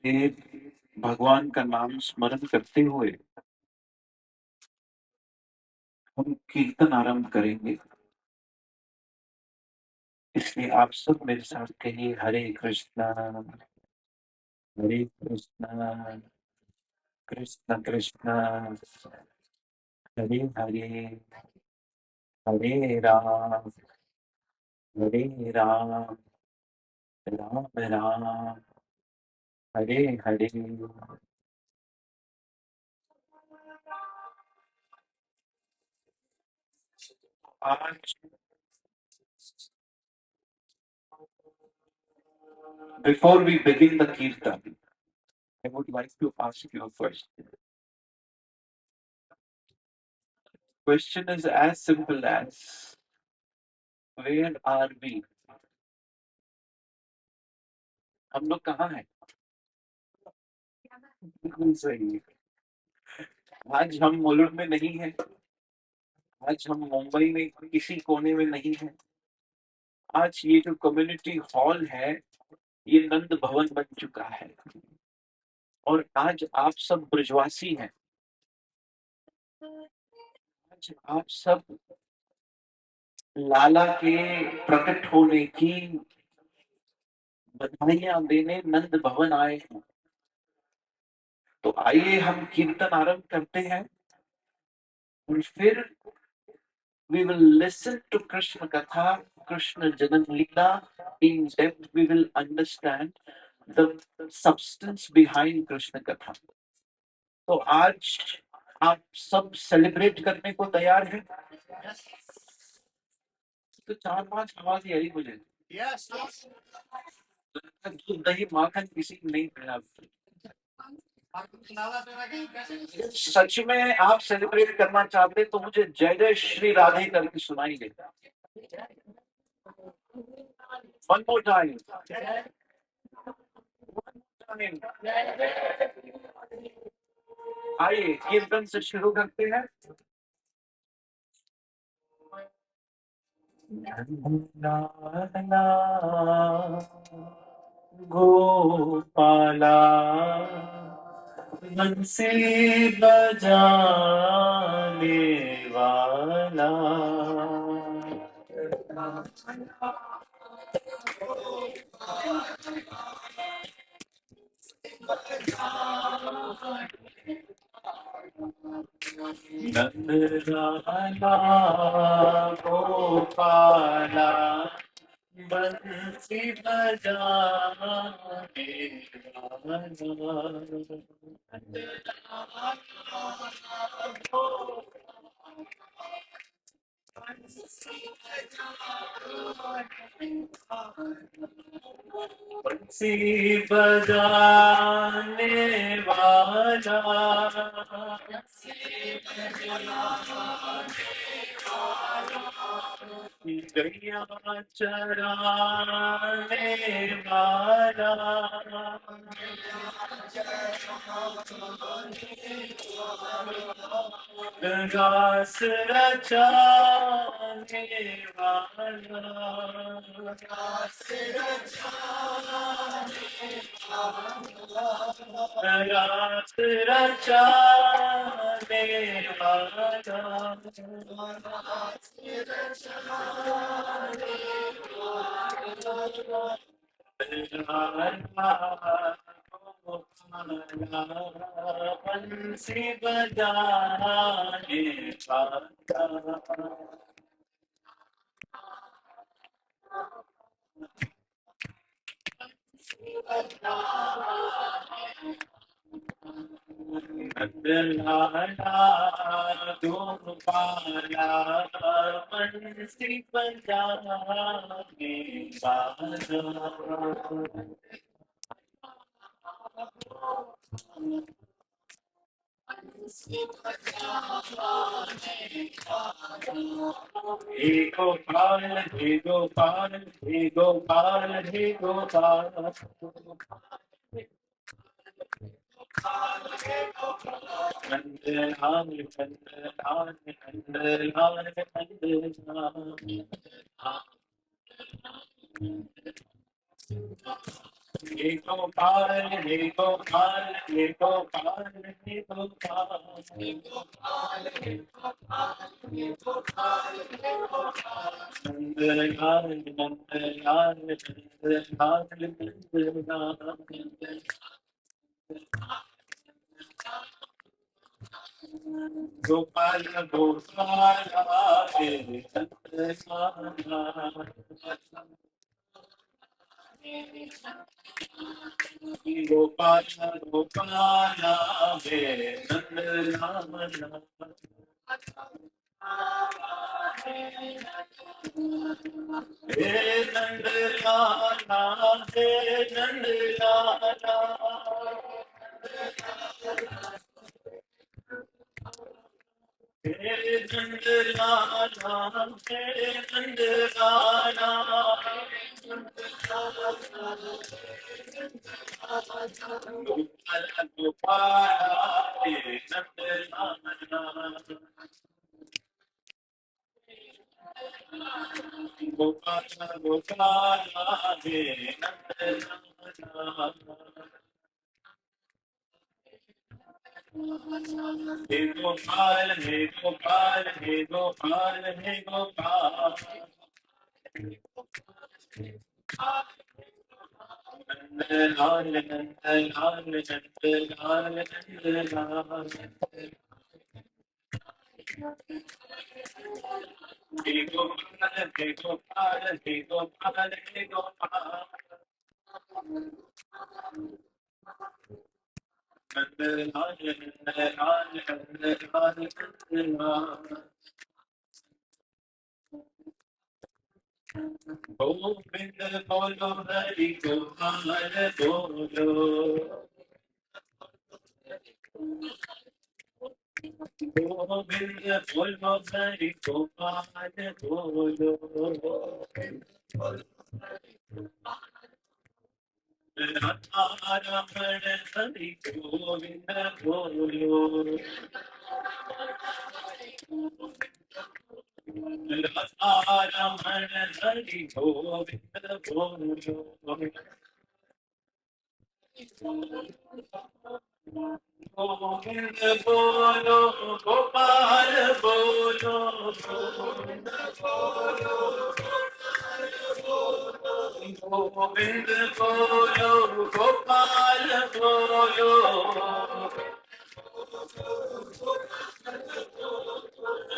ये भगवान का नाम स्मरण करते हुए हम कीर्तन आरंभ करेंगे। इसलिए आप सब मेरे साथ कहिए हरे कृष्णा कृष्ण कृष्ण हरे हरे हरे हरे राम राम राम हरे हरे। आज before we begin the kirtan, I would like to ask you a question. Question is as simple as where are we? हम लोग कहाँ हैं? बिल्कुल सही। आज हम मुलुंड में नहीं हैं। आज हम मुंबई में किसी कोने में नहीं हैं। आज ये जो कम्युनिटी हॉल है, ये नंद भवन बन चुका है और आज आप सब ब्रजवासी हैं। आज आप सब लाला के प्रकट होने की बधाइयां देने नंद भवन आए हैं। तो आइए हम कीर्तन आरंभ करते हैं और फिर we will listen to Krishna Katha, Krishna Jagan Leela. In depth, we will understand the substance behind Krishna Katha. तो आज आप सब सेलिब्रेट करने को तैयार हैं? तो 4-5 आवाज आई मुझे। दूध दही माखन किसी को नहीं खाया। सच में आप सेलिब्रेट करना चाहते तो मुझे जय जय श्री राधे करके सुनाई देता। One more time. आइए कीर्तन से शुरू करते हैं। गोपाला बंसी बजाने वाला नंदलाला गोपाला बंसी बजाने बंसी बजाने वाला गैया चराने वाला घास रचाने वाला घास रचाने वाला बंसी बजाने वाला नंदलाला गोपाला बंसी बजाने वाला हे गोपाल हे गोपाल हे गोपाल हे गोपाल नंदलाल नंदलाल नंदलाल नंदलाल गोपाल हे गोपाल हे गोपाल हे गोपाल नंदलाल नंदलाल नंदलाल नंदलाल गोपाल गोपाल हे नंदलाल गोपाल गोपाल हे नंदलाल हे नंदलाला हे नंदलाला हे नंदलाला हे नंदलाला गोपाल गोपाल हे नंदलाला गोपाल गोपाल हे नंदलाला हे गोपाल हे गोपाल हे गोपाल हे गोपाल नंदलाल नंदलाल नंदलाल नंदलाल हे गोपाल हे गोपाल हे गोपाल हे गोपाल नंदलाल नंदलाल नंदलाल नंदलाल गोविंद बोलो हरि गोपाल बोलो गोविंद बोलो हरि गोपाल बोलो राधा रमण हरि गोविंद बोलो राधा रमण हरि गोविंद बोलो गोविंद बोलो गोपाल बोलो गोविंद बोलो गोविंद बोलो गोपाल बोलो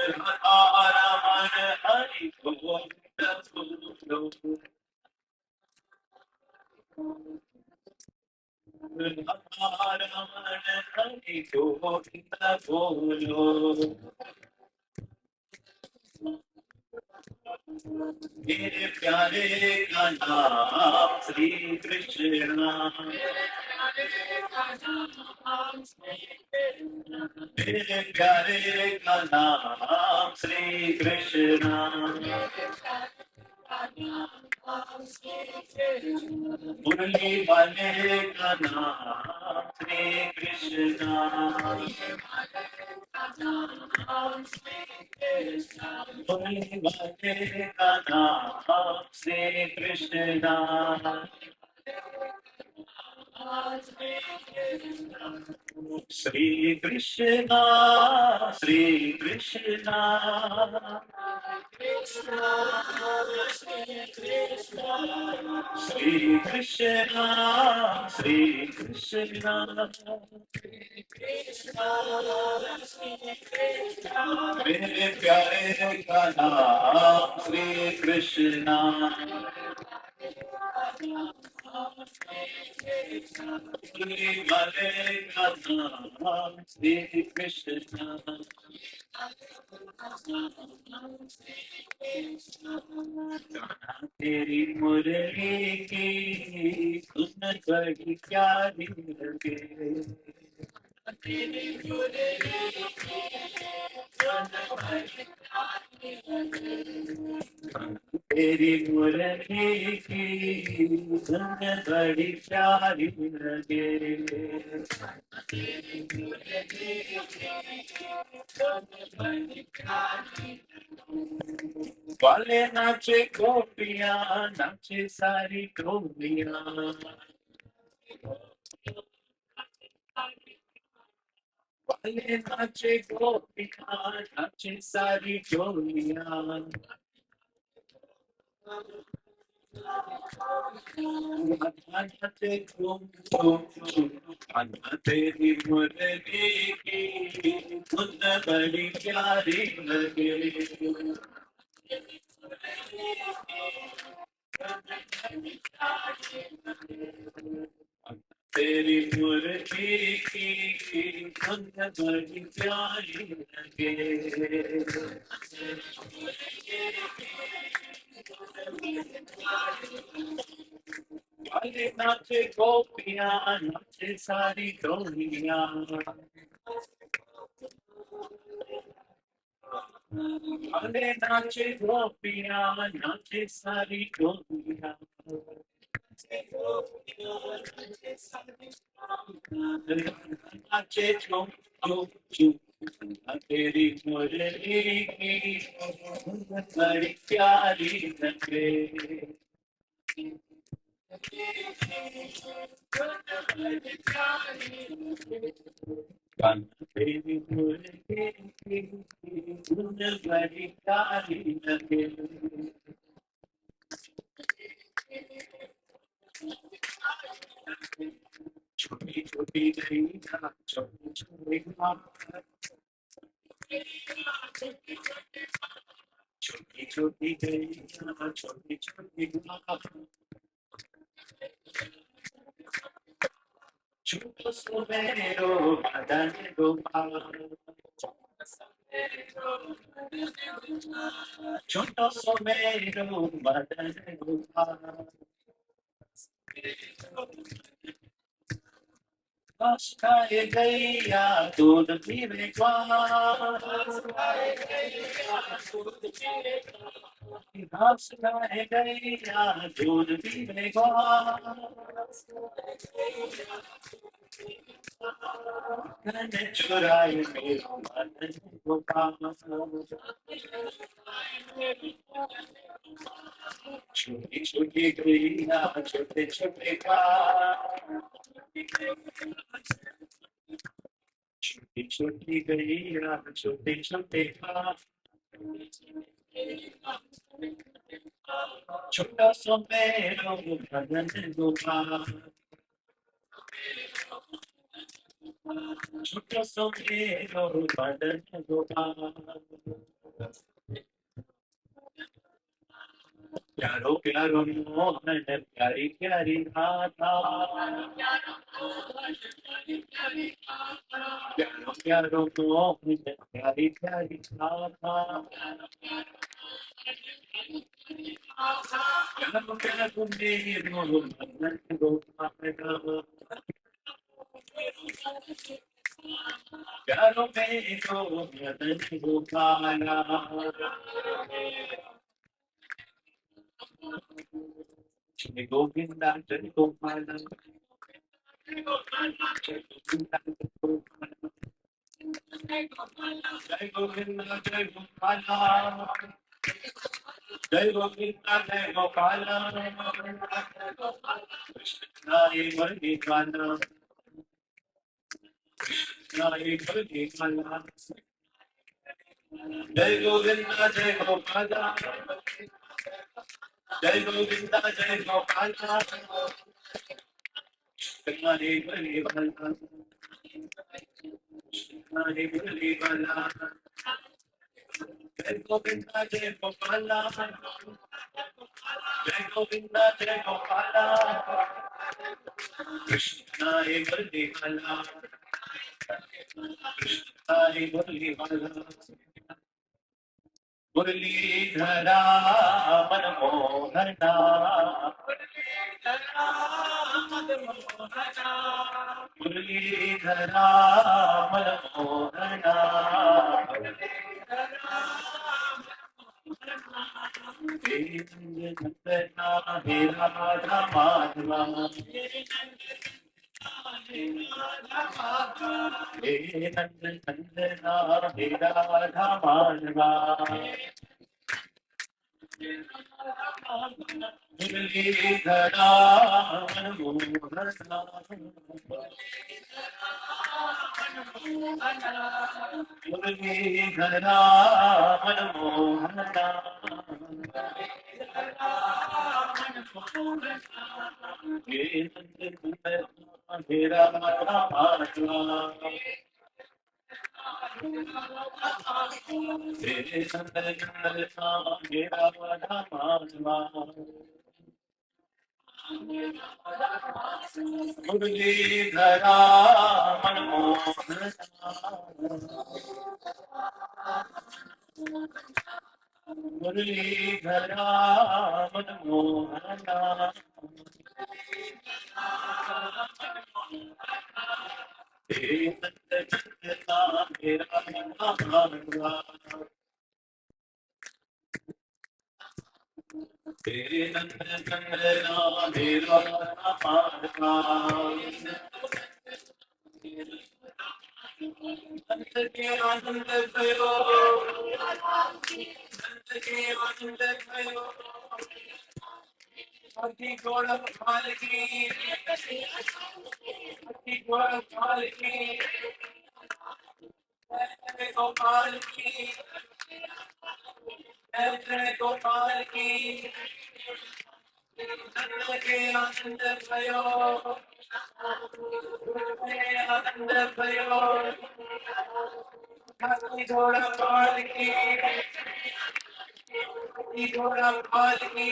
राधा रमण हरि गोविंद बोलो राधा रमण हरि गोविंद बोलो मेरे प्यारे का नाम श्री कृष्ण मेरे प्यारे का नाम श्री कृष्ण मुरली वाले का नाम श्री कृष्ण मुरली वाले का नाम श्री कृष्ण श्री कृष्ण श्री कृष्ण श्री कृष्ण श्री कृष्ण मेरे प्यारे का नाम श्री कृष्ण मुरली वाले का नाम श्री कृष्ण तेरी मुरली की धुन बड़ी प्यारी लगे तेरी मुरली की धुन बड़ी प्यारी लगे तेरी मुरली की धुन बड़ी प्यारी लगे वाले नाचे गोपियां नाचे सारी गोपियां वाले नाचे गोपियां, नाचे सारी जोड़ियां। नाचे झूम झूम झूम, अन्ना तेरी मुरली की धुन बड़ी प्यारी लगे। तेरी मुरली की धुन बड़ी प्यारी लगे। वाले नाचे गोपियां, नाचे सारी डोलियां। वाले नाचे गोपियां, नाचे सारी डोलियां। नाचे झूम झूम झूम, तेरी मुरली की बड़ी प्यारी लगे। तेरी मुरली की धुन बड़ी प्यारी लगे। छोटी छोटी गैया, छोटी छोटी घास, छोटी छोटी गैया, छोटी छोटी घास। छोटो सो मेरो मदन गोपाल, छोटो सो मेरो मदन गोपाल। घास खाए गैया, दूध पीवे ग्वाल। घास खाए गैया, दूध पीवे ग्वाल। मैंने चुराए मेरो मदन गोपाल। छोटी छोटी गैया, छोटे छोटे घास। छोटी छोटी गैया, छोटे छोटे घास। छोटा सा मेरो मदन गोपाल, छोटा सा मेरो मदन गोपाल। प्यारो प्यारो मोहन, प्यारी प्यारी गाथा। प्यारो प्यारो मोहन, प्यारी प्यारी गाथा। प्यारो प्यारो मेरो मदन गोपाल, प्यारो मेरो मदन गोपाल। जय गोविंदा जय गोपाल, जय गोविंदा जय गोपाल, जय गोविंदा जय गोपाल, जय गोविंदा जय गोपाल। कृष्णाय मुरली गाना, कृष्णाय मुरली गाना। जय गोविंदा जय गोपाल, जय गोविंदा जय गोपाल। कृष्णाय मुरली गाना, कृष्णाय मुरली गाना। जय गोविंदा जय गोपाल, जय गोविंदा जय गोपाल। कृष्णाय मुरली गाना, कृष्णाय मुरली गाना। मुरलीधरा मनमोहना, मुरलीधरा मनमोहना। हे नंदना हे राधा माधवा, हे नंदना हे राधा माधवा। मुरलीधरा मनमोहना मुरलीधरा मनमोहना हे मेरा तेरे संदल मेरा मुरलीधरा मनमोहना मुरलीधरा मनमोहना तेरे संदल मेरा तेरे नंद चंद्रना मेरा मारना नंद के आनंद भयो नंद के आनंद भयो अति गौड़ माल की अति गौड़ माल की जय गोपाल की जय गोपाल की नंद के आनंद भयो आनंद भयो अति गौड़ माल की अति गौड़ माल की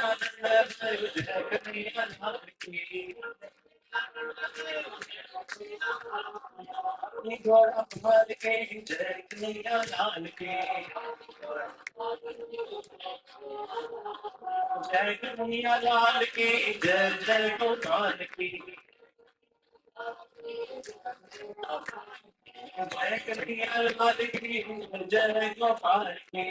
आनंद भयो जय कन्हैया लाल की अति गौड़ माल की जय कन्हैया लाल की जय कन्हैया लाल की जय जय गोपाल की जय कन्हैया लाल की जय गोपाल की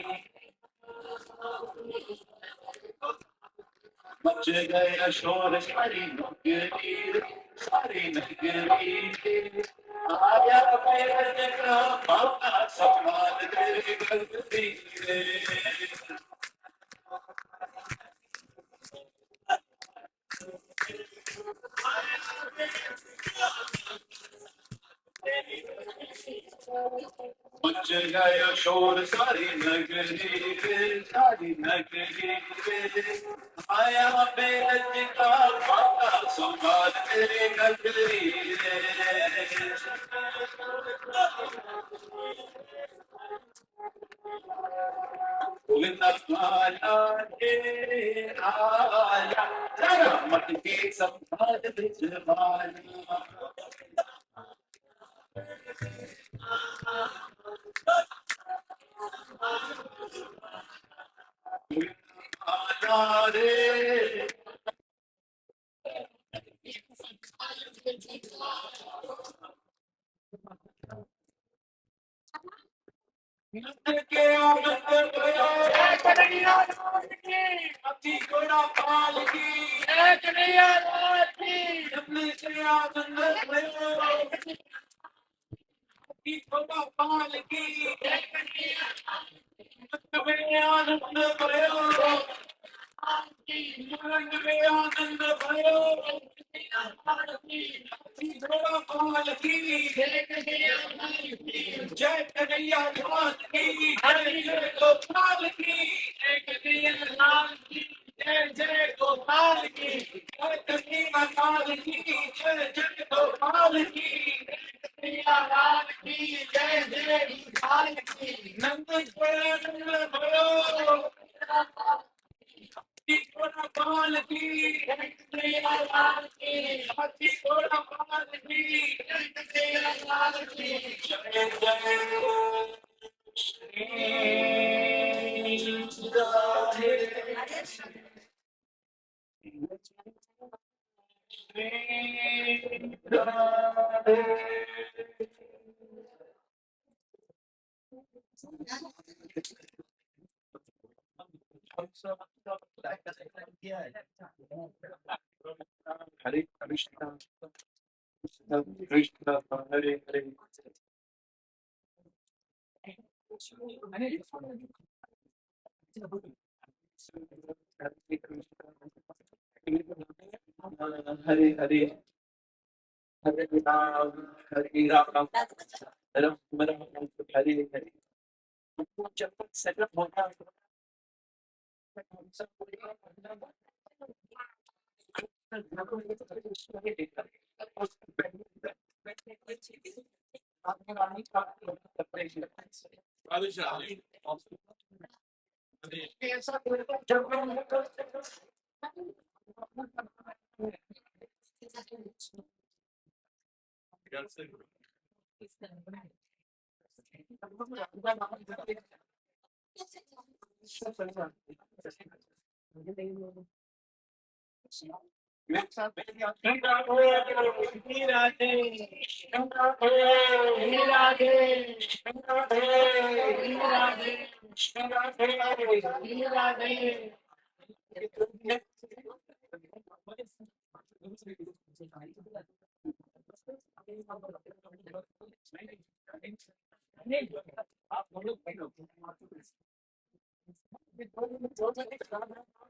मच गया शोर सारी नगरी सारी नगरी आया मेरे का पापा सवाल तेरे गलती रे मच गया शोर सारी नगरी आया बेरज का पापा सवाल तेरे गलती रे आया जरा मत के संभाल भिजवाना आया रे नंद के आनंद भयो कन्हैया लाल की अति घोड़ा पाल की जय कन्हैया लाल की नंद के आनंद भयो अति घोड़ा पाल की जय कन्हैया नंद में आनंद भयो नंद में आनंद भयो अति घोड़ा पाल की जय कन्हैया लाल की जय कन्हैया लाल की जय जय गोपाल की जय कन्हैया लाल की जय जय गोपाल की जय कन्हैया लाल की जय जय गोपाल की कन्हैया लाल की जय जय गोपाल की नंद नंद भयो घोड़ा पाल की जय कन्हैया लाल की हाथी घोड़ा पाल की जय कन्हैया लाल की जय जय श्री राधे श्री राधे हरे कृष्णा कृष्ण कृष्ण हरे हरे हरे हरे हरे राम हरे राम राम राम हरे हरे। जब तक सेटअप होता है हम सब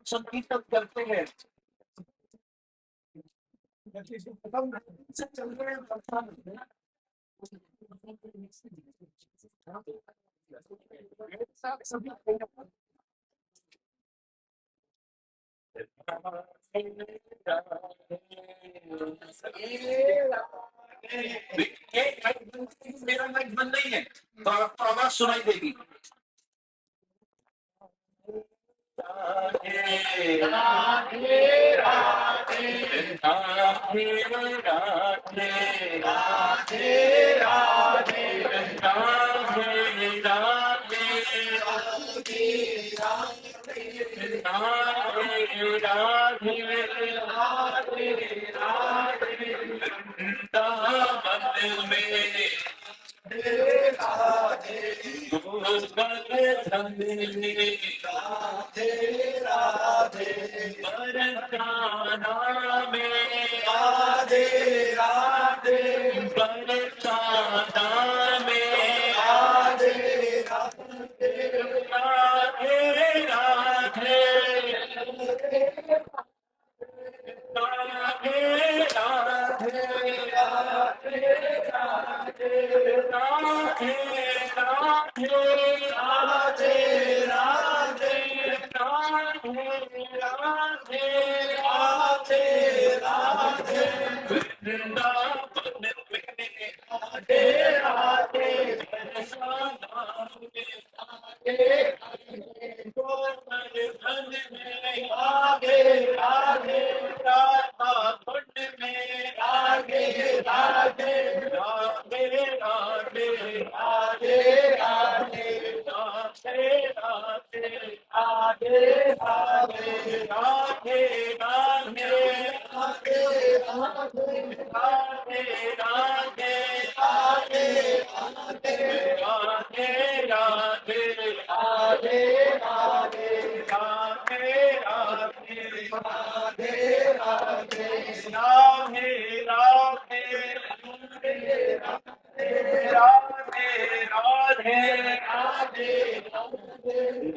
संगीत करते हैं मेरा माइक बंद नहीं है तो आपको आवाज सुनाई देगी।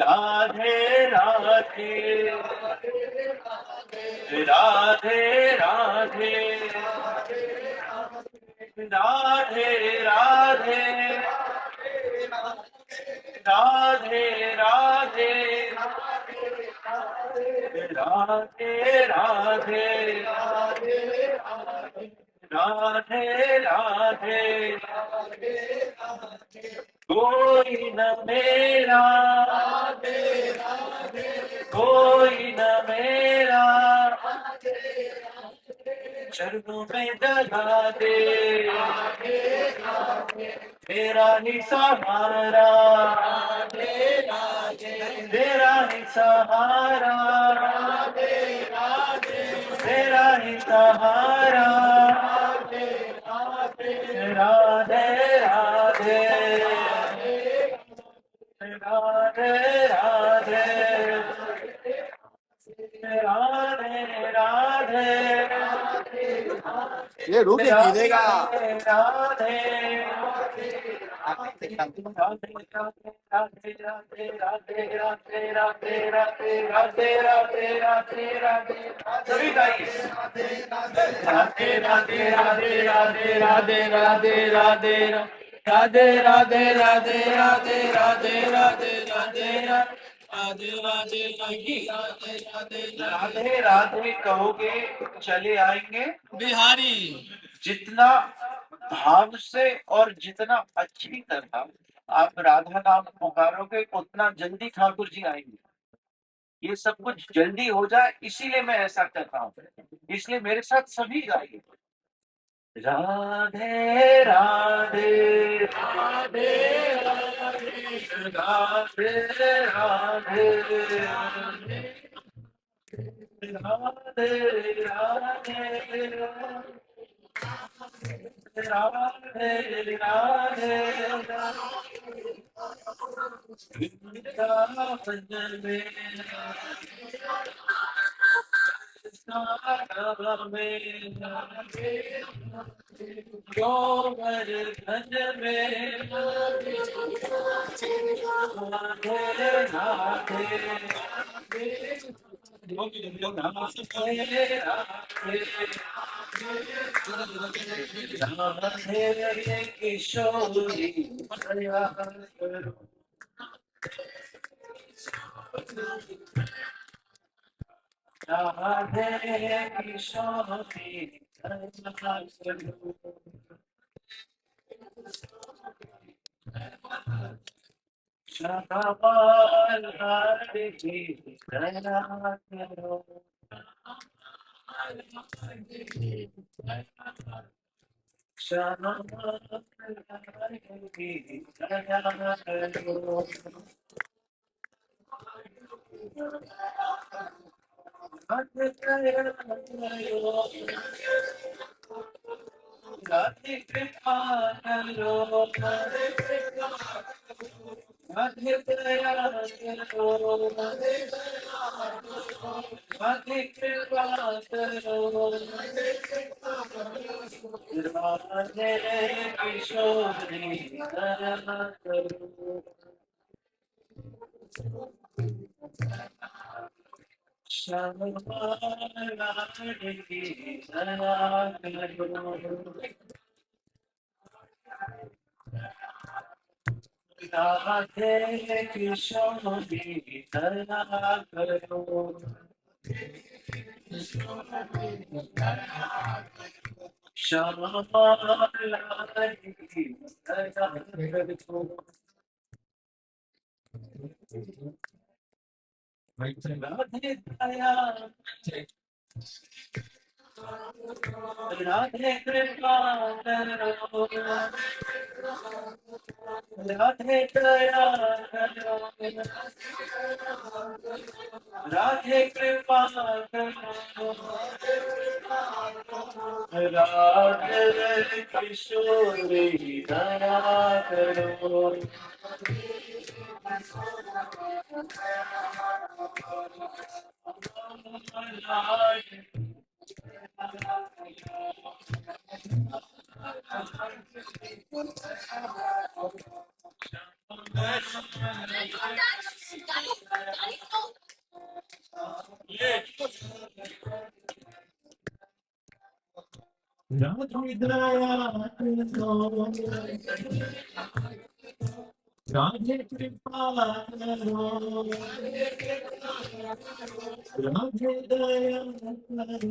राधे राधे राधे राधे राधे राधे राधे कोई न मेरा कोई न मेरा चरणों में डला दे तेरा ही सहारा तेरा ही सहारा तेरा ही सहारा राधे राधे राधे राधे राधे राधे ये रुक के गिरेगा। राधे राधे राधे राधे राधे राधे राधे राधे राधे राधे राधे राधे राधे सभी गाइए राधे राधे राधे राधे राधे राधे राधे राधे राधे राधे राधे राधे राधे राधे राधे राधे राधे राधे कहोगे चले आएंगे बिहारी। जितना भाव से और जितना अच्छी तरह आप राधा नाम पुकारोगे उतना जल्दी ठाकुर जी आएंगे। ये सब कुछ जल्दी हो जाए इसीलिए मैं ऐसा कर रहा हूँ, इसलिए मेरे साथ सभी गाइए राधे राधे राधे राधे राधे राधे राधे राधे राधे राधे किशोरी राधे किशोरी शतवाल हरि की दया करो शतवाल हरि की दया करो राधे कृपा करो राधे दया करो राधे कृपा करो राधे किशोरी दया करो शतवाल हरि की दया करो राधे किशोरी दया करो शतवाल हरि की दया करो राधे दया राधे कृपा करो राधे दया करो राधे कृपा करो राधे किशोरी दया करो राधे दया करो राधे कृपा करो राधे दया करो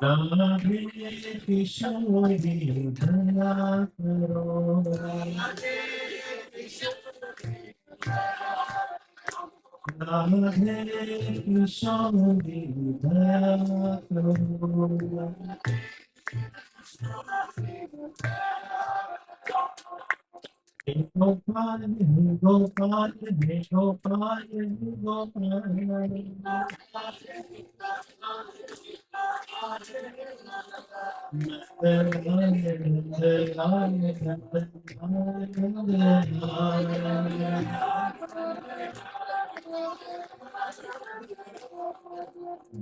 राधे किशोरी दया करो राधे किशोरी दया करो गोपाल गोपाल गोपाल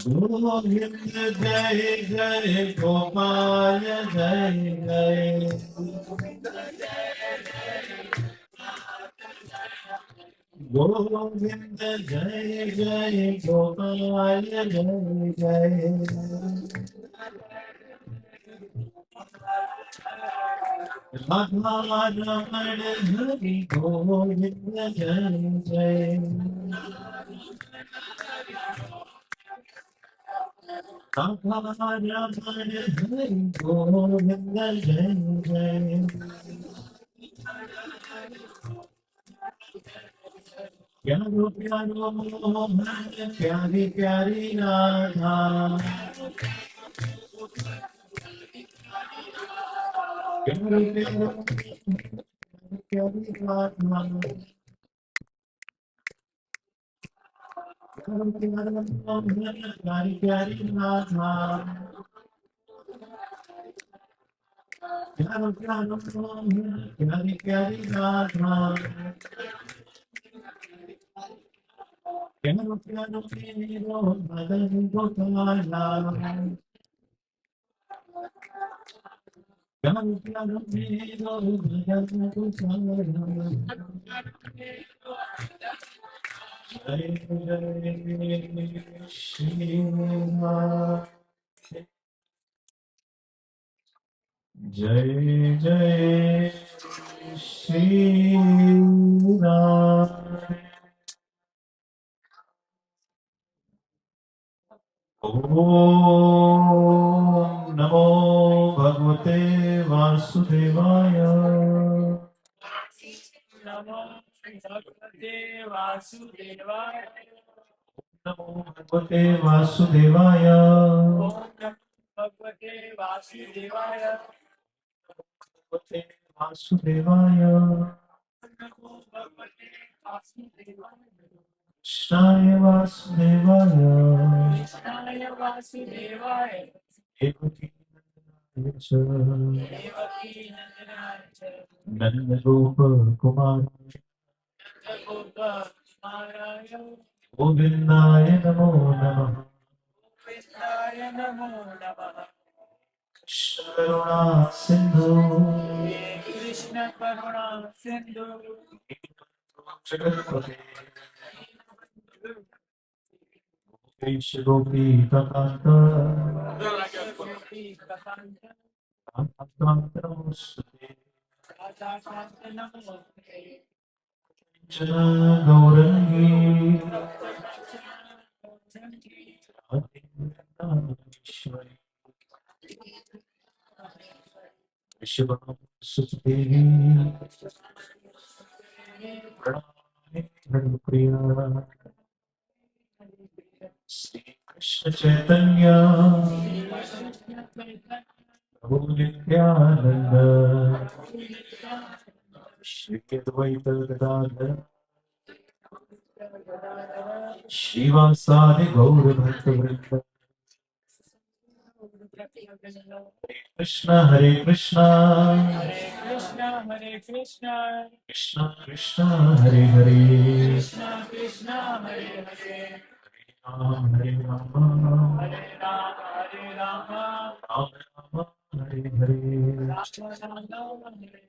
गोविंद जय जय गोपाल जय जय गोविंद जय जय गोपाल जय जय राधा रमण हरि गोविंद जय जय राधा रमण हरि गोविंद जय जय प्यारो प्यारो मोहन प्यारी प्यारी राधा प्यारो प्यारो प्यारी राधा प्यारो प्यारो मोहन प्यारी प्यारी राधा प्यारो प्यारो मोहन प्यारी प्यारी राधा प्यारो प्यारो मेरो मदन गोपाला प्यारो प्यारो मेरो मदन गोपाला जय जय श्री राम जय जय श्री राम ओम नमो भगवते वासुदेवाय नमो भगवते वासुदेवाय नमो भगवते वासुदेवाय ओम नमो भगवते वासुदेवाय भगवते वासुदेवाय नमो भगवते वासुदेवाय कृष्णाय वासुदेवाय कृष्णाय वासुदेवाय देवकी नंदनाय च देवकी नंदनाय च नंदगोप कुमार नंदगोपाय गोविंदाय नमो नमः गोविन्दाय नमो नमः कृष्ण करुणा सिंधु हे कृष्ण करुणा सिंधु जगत्पते गोपेश गोपी तकांत गोपी कथांत नमोस्तुते राधा कांत नमोस्ते जन गौरंगी राधेश्वरी शिव सुदेवी प्रणामि प्रिया श्री कृष्ण चैतन्य प्रभु नित्यानंद श्री अद्वैत गदाधर श्रीवासादि गौर भक्त वृंद हरे कृष्णा हरे कृष्णा कृष्ण कृष्ण हरे हरे कृष्णा कृष्णा हरे हरे हरे राम हरे राम राम राम हरे हरे राम हरे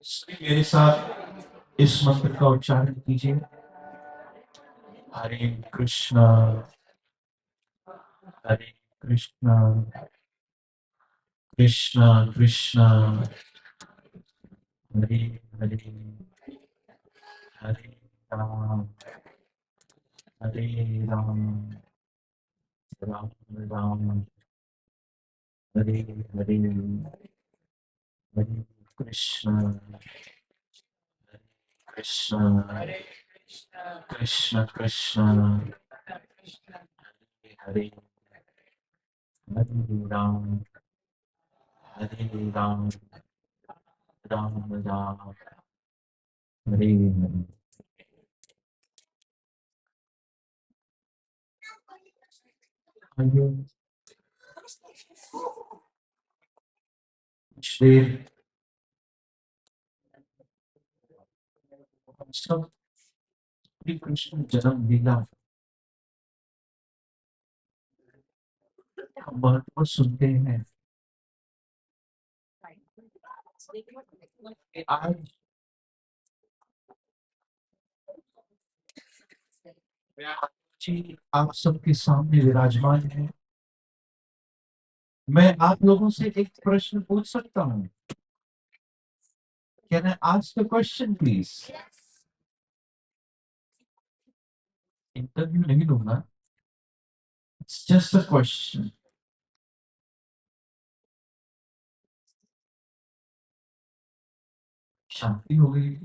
इसलिए मेरे साथ इस मंत्र का उच्चारण कीजिए हरे कृष्णा कृष्णा कृष्णा हरे हरे हरे राम हरे राम राम राम हरे हरे हरे कृष्ण हरे कृष्णा कृष्ण कृष्ण कृष्ण हरे हरे राम हरे राम राम राम हरे हरे आइए कुछ देर हम सब श्री कृष्ण जन्म लीला हम महत्व सुनते हैं कि आज जी आप सबके सामने विराजमान है। मैं आप लोगों से एक प्रश्न पूछ सकता हूँ? Can I ask a question please? Interview नहीं लूंगा, इट्स जस्ट अ क्वेश्चन। शांति हो गई।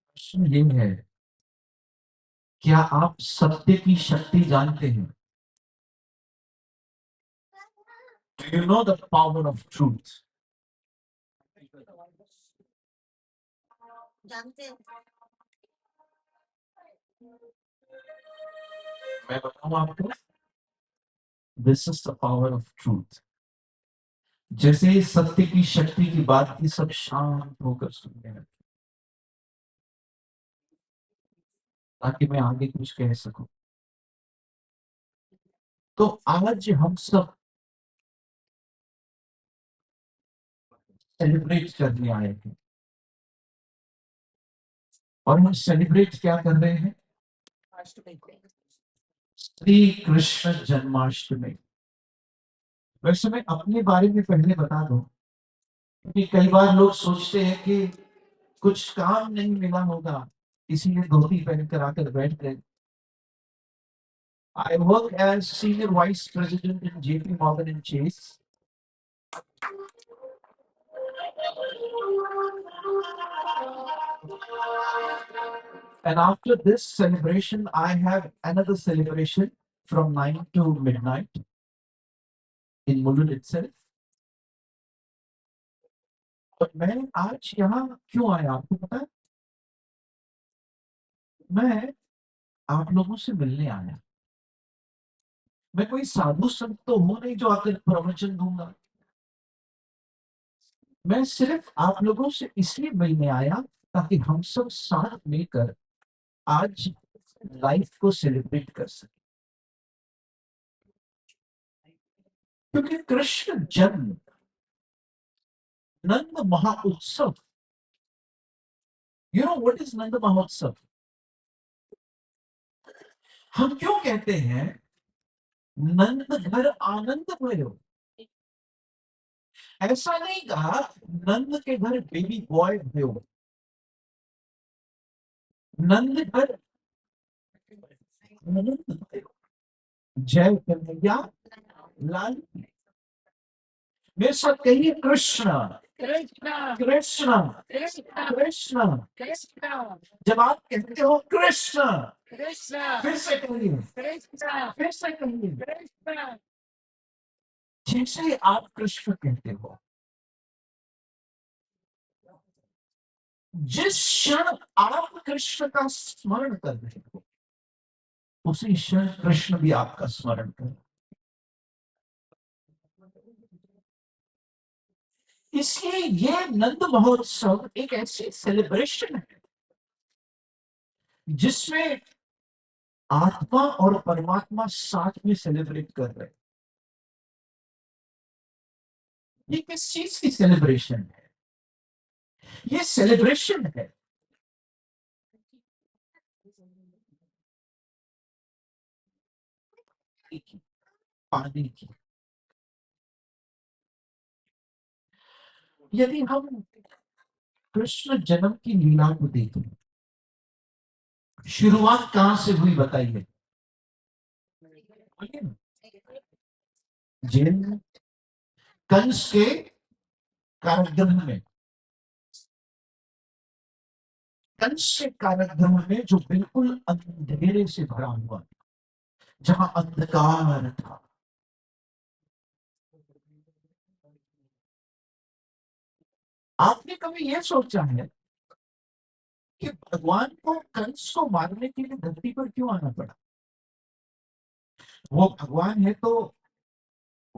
प्रश्न ये है, क्या आप सत्य की शक्ति जानते हैं? Do you know the power of truth? मैं बताऊं आपको, this is the power of truth. जैसे सत्य की शक्ति की बात की, सब शांत होकर सुनने लगे ताकि मैं आगे कुछ कह सकूं। तो आज हम सब सेलिब्रेट करने आए थे, और हम सेलिब्रेट क्या कर रहे हैं? श्री कृष्ण जन्माष्टमी। वैसे मैं अपने बारे में पहले बता दूं, क्योंकि कई बार लोग सोचते हैं कि कुछ काम नहीं मिला होगा इसीलिए धोती पहनकर आकर बैठ गए। I work as senior vice president in JP Morgan and Chase. And after this celebration, I have another celebration from 9 to midnight in Mulund itself. और मैं आज यहाँ क्यों आया आपको पता है? मैं आप लोगों से मिलने आया। मैं कोई साधु संत तो हूं नहीं जो आकर प्रवचन दूंगा। मैं सिर्फ आप लोगों से इसलिए मिलने आया ताकि हम सब साथ मिलकर आज लाइफ को सेलिब्रेट कर सके। क्योंकि कृष्ण जन्म, नंद महाउत्सव, यू नो व्हाट इज नंद महोत्सव? हम क्यों कहते हैं नंद घर आनंद भयो? ऐसा नहीं कहा नंद के घर बेबी बॉय भयो। नंद घर आनंद भयो। जय कन्हैया लाल। मेरे साथ कहिए Krishna Krishna, Krishna Krishna, Krishna. Krishna, जब आप कहते हो कृष्ण, Krishna, फिर से कहिए, Krishna, फिर से कहिए। Krishna. जैसे आप कृष्ण कहते हो, जिस क्षण आप कृष्ण का स्मरण कर रहे हो, उसी क्षण कृष्ण भी आपका स्मरण कर। इसलिए ये नंद महोत्सव एक ऐसी सेलिब्रेशन है जिसमें आत्मा और परमात्मा साथ में सेलिब्रेट कर रहे हैं। ये किस चीज की सेलिब्रेशन है? ये सेलिब्रेशन है पानी की। यदि हम कृष्ण जन्म की लीला को देखें, शुरुआत कहां से हुई बताइए? जेल में, कंस के कारागृह में। कंस के कारागृह में जो बिल्कुल अंधेरे से भरा हुआ, जहां अंधकार था। आपने कभी यह सोचा है कि भगवान को कंस को मारने के लिए धरती पर क्यों आना पड़ा? वो भगवान है तो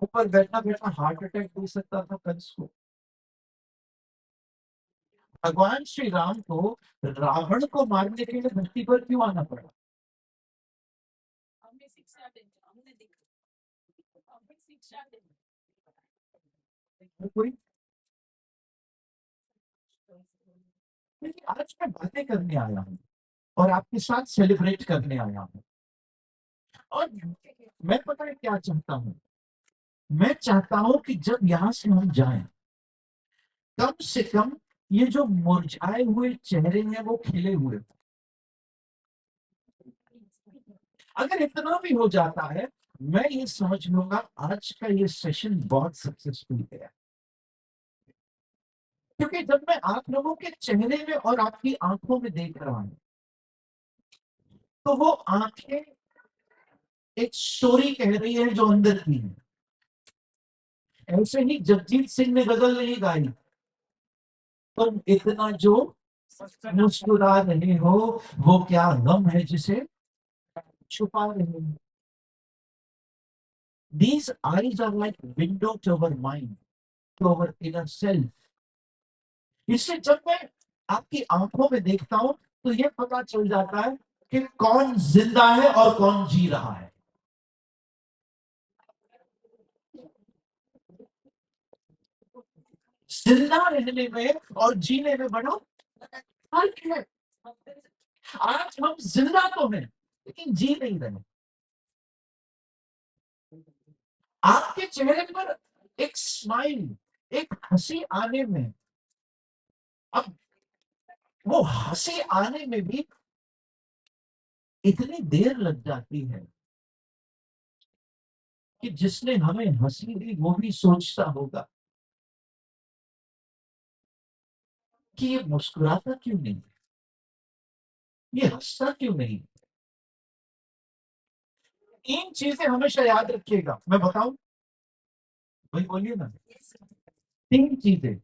ऊपर बैठा बैठा हार्ट अटैक दे सकता था कंस को। भगवान श्री राम को रावण को मारने के लिए धरती पर क्यों आना पड़ा? हमें शिक्षा देंगे, हमने देखा, हमें शिक्षा देंगे। कोई देखिए, आज मैं बातें करने आया हूँ और आपके साथ सेलिब्रेट करने आया हूँ। और मैं पता है क्या चाहता हूँ? मैं चाहता हूँ कि जब यहाँ से हम जाएं, कम से कम ये जो मुरझाए हुए चेहरे हैं वो खिले हुए हों। अगर इतना भी हो जाता है, मैं ये समझ लूंगा आज का ये सेशन बहुत सक्सेसफुल गया। क्योंकि जब मैं आप लोगों के चेहरे में और आपकी आंखों में देख रहा हूं, तो वो आंखें एक स्टोरी कह रही है जो अंदर की है। ऐसे ही जगजीत सिंह ने गजल नहीं गाई, तुम इतना जो मुस्कुरा रहे हो वो क्या गम है जिसे छुपा रहे हो। These eyes are like window to our mind, to our inner self. इससे जब मैं आपकी आंखों में देखता हूं तो ये पता चल जाता है कि कौन जिंदा है और कौन जी रहा है। जिंदा रहने में और जीने में बड़ा फर्क है। आज हम जिंदा तो हैं लेकिन जी नहीं रहे। आपके चेहरे पर एक स्माइल, एक हंसी आने में, अब वो हंसी आने में भी इतनी देर लग जाती है कि जिसने हमें हंसी दी वो भी सोचता होगा कि ये मुस्कुराता क्यों नहीं, ये हंसता क्यों नहीं। तीन चीजें हमेशा याद रखिएगा, मैं बताऊं, भाई बोलिए ना। तीन चीजें।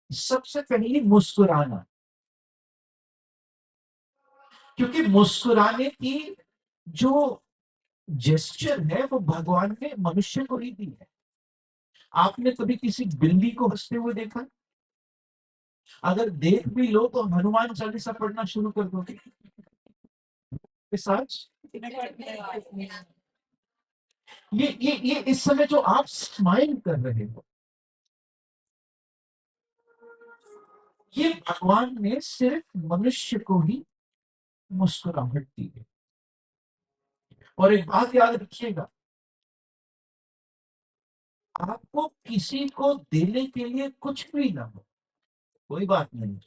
सबसे पहली मुस्कुराना, क्योंकि मुस्कुराने की जो जेस्चर है वो भगवान ने मनुष्य को ही दी है। आपने कभी किसी बिल्ली को हंसते हुए देखा? अगर देख भी लो तो हनुमान चालीसा पढ़ना शुरू कर दोगे के साथ। ये इस समय जो आप स्माइल कर रहे हो, ये भगवान ने सिर्फ मनुष्य को ही मुस्कुराहट दी है। और एक बात याद रखिएगा, आपको किसी को देने के लिए कुछ भी ना हो, कोई बात नहीं,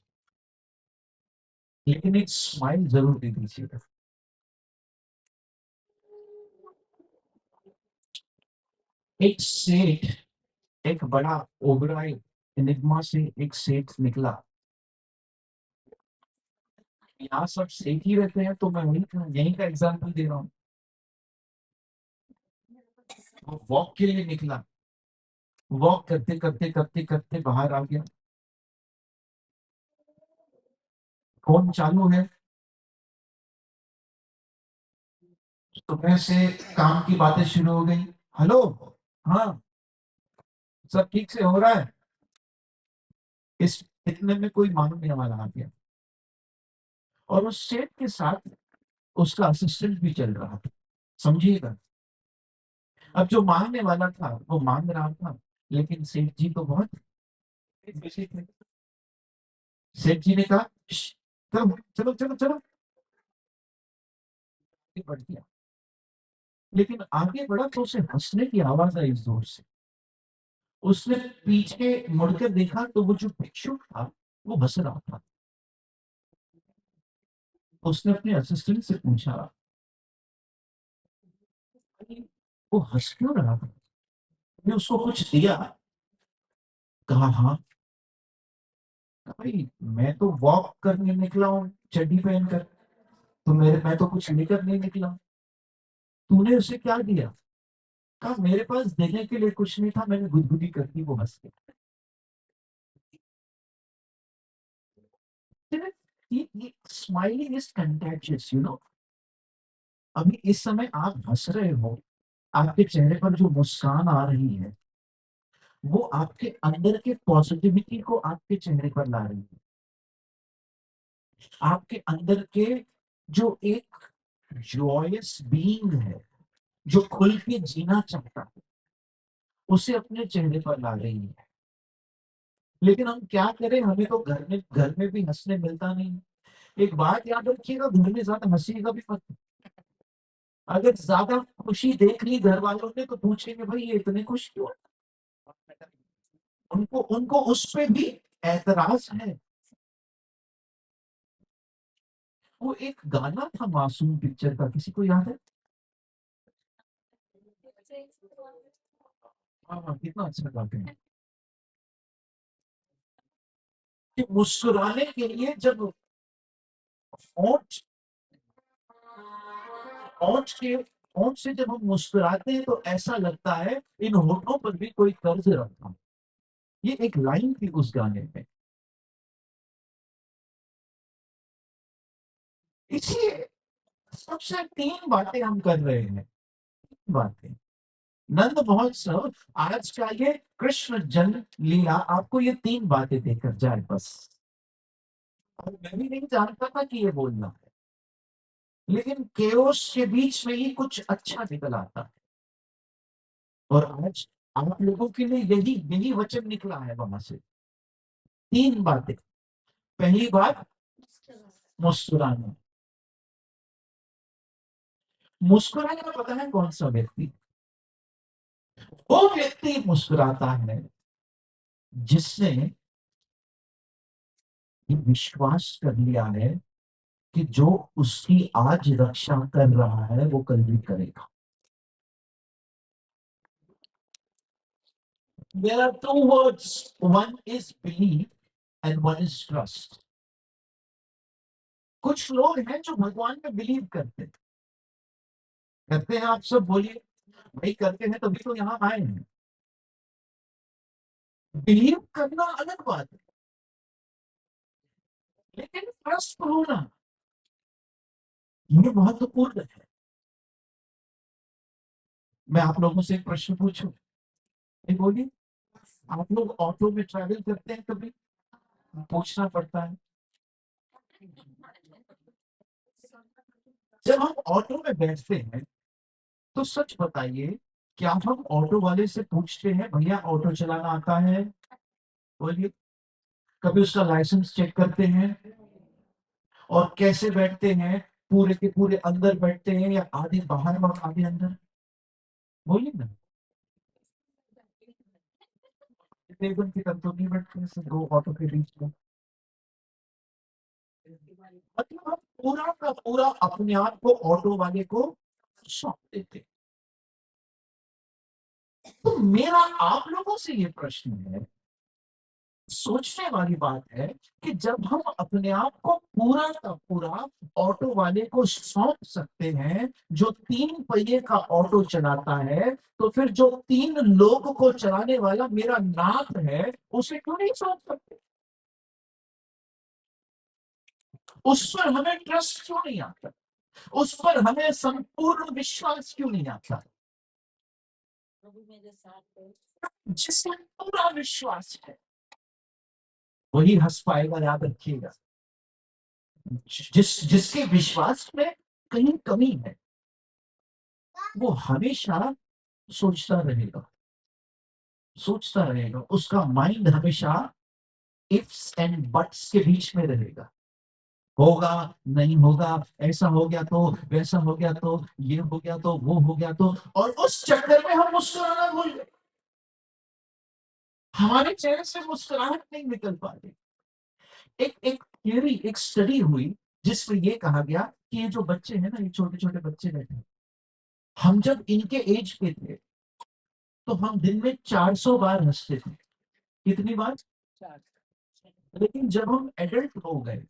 लेकिन एक स्माइल जरूर दे दीजिएगा। एक सेठ, एक बड़ा ओबराय एनिग्मा से एक सेठ निकला। यहाँ सब सेठ ही रहते हैं तो मैं यहीं का एग्जाम्पल दे रहा हूँ। वो वॉक के लिए निकला, वॉक करते करते करते करते बाहर आ गया। फोन चालू है, सुबह से काम की बातें शुरू हो गई। हेलो, हाँ, सब ठीक से हो रहा है? इस इतने में कोई मांगने वाला आ गया और उस सेठ के साथ उसका असिस्टेंट भी चल रहा था, समझिएगा। अब जो मांगने वाला था वो मांग रहा था, लेकिन सेठ जी तो बहुत बिजी थे। सेठ जी ने कहा, "श्श, चलो चलो चलो चलो", आगे बढ़ गया। लेकिन आगे बढ़ा तो उसे हंसने की आवाज आई जोर से। उसने पीछे मुड़कर देखा तो वो जो भिक्षुक था वो हंस रहा था। उसने अपने असिस्टेंट से पूछा, वो हंस क्यों रहा था? ने उसको कुछ दिया? कहा हाँ। भाई मैं तो वॉक करने निकला हूँ चड्डी पहनकर, तो मैं तो कुछ लेकर नहीं निकला। तूने उसे क्या दिया? कहा मेरे पास देने के लिए कुछ नहीं था, मैंने गुदगुदी कर दी, वो हंस के। ये smiling is contagious, you know. अभी इस समय आप हंस रहे हो आपके चेहरे पर जो मुस्कान आ रही है, वो आपके अंदर के पॉजिटिविटी को आपके चेहरे पर ला रही है। आपके अंदर के जो एक जॉयस बीइंग है, जो खुल के जीना चाहता है, उसे अपने चेहरे पर ला रही है। लेकिन हम क्या करें, हमें तो घर में भी हंसने मिलता नहीं। एक बात याद रखिएगा, घर में ज्यादा हंसीएगा भी मत। अगर ज्यादा खुशी देख ली घर वालों ने तो पूछेंगे भाई ये इतने खुश क्यों है? उनको उनको उस पे भी एतराज है। वो एक गाना था मासूम पिक्चर का, किसी को याद है? हाँ हाँ, कितना अच्छा गाते हैं कि मुस्कुराने के लिए जब होंठ होंठ के होंठ से जब हम मुस्कुराते हैं तो ऐसा लगता है इन होठों पर भी कोई कर्ज रखा। ये एक लाइन थी उस गाने में। इसी सबसे तीन बातें हम कर रहे हैं। तीन बातें। नंद महोत्सव आज का ये कृष्ण जन्म लीला आपको ये तीन बातें देकर जाए बस। और मैं भी नहीं जानता था कि ये बोलना है, लेकिन केओस के बीच में ही कुछ अच्छा निकल आता है। और आज आप लोगों के लिए यही यही वचन निकला है वहां से। तीन बातें। पहली बात, मुस्कुराना। मुस्कुराना पता है कौन सा व्यक्ति? वो व्यक्ति मुस्कुराता है जिसने ये विश्वास कर लिया है कि जो उसकी आज रक्षा कर रहा है वो कल भी करेगा। There are two words. One is belief and one is trust. कुछ लोग हैं जो भगवान में बिलीव करते हैं। आप सब बोलिए भाई, करते हैं तभी तो यहाँ आए हैं। बिलीव करना अलग बात है, लेकिन ट्रस्ट होना ये महत्वपूर्ण है। मैं आप लोगों से एक प्रश्न पूछूं? ये बोलिए, आप लोग ऑटो में ट्रैवल करते हैं कभी? पूछना पड़ता है। जब हम ऑटो में बैठते हैं तो सच बताइए, क्या हम ऑटो वाले से पूछते हैं भैया ऑटो चलाना आता है? बोलिए। कभी उसका लाइसेंस चेक करते हैं? और कैसे बैठते हैं? पूरे के पूरे अंदर बैठते हैं या आधे बाहर और आधे अंदर? बोलिए ना। एकदम की तरफ तो नहीं बैठते हैं, सिर्फ दो ऑटो के बीच में। मतलब हम पूरा का पूरा अपने आप को ऑटो वाले को सौंप देते हैं। तो मेरा आप लोगों से ये प्रश्न है, सोचने वाली बात है कि जब हम अपने आप को पूरा का पूरा ऑटो वाले को सौंप सकते हैं, जो तीन पहिए का ऑटो चलाता है, तो फिर जो तीन लोग को चलाने वाला मेरा नाथ है, उसे क्यों नहीं सौंप सकते? उस पर हमें ट्रस्ट क्यों नहीं आता? उस पर हमें संपूर्ण विश्वास क्यों नहीं आता? जिसमें पूरा विश्वास है वही हंस पाएगा, याद रखिएगा। जिसके विश्वास में कहीं कमी है वो हमेशा सोचता रहेगा, सोचता रहेगा। उसका माइंड हमेशा इफ्स एंड बट्स के बीच में रहेगा। होगा, नहीं होगा, ऐसा हो गया तो, वैसा हो गया तो, ये हो गया तो, वो हो गया तो, और उस चक्कर में हम मुस्कुराना भूल गए। हमारे चेहरे से मुस्कुराहट नहीं निकल पाती। एक एक थियरी, एक स्टडी हुई जिसमें ये कहा गया कि ये जो बच्चे हैं ना, ये छोटे छोटे बच्चे बैठे हैं, हम जब इनके एज के थे तो हम दिन में 400 बार हंसते थे। कितनी बार? लेकिन जब हम एडल्ट हो गए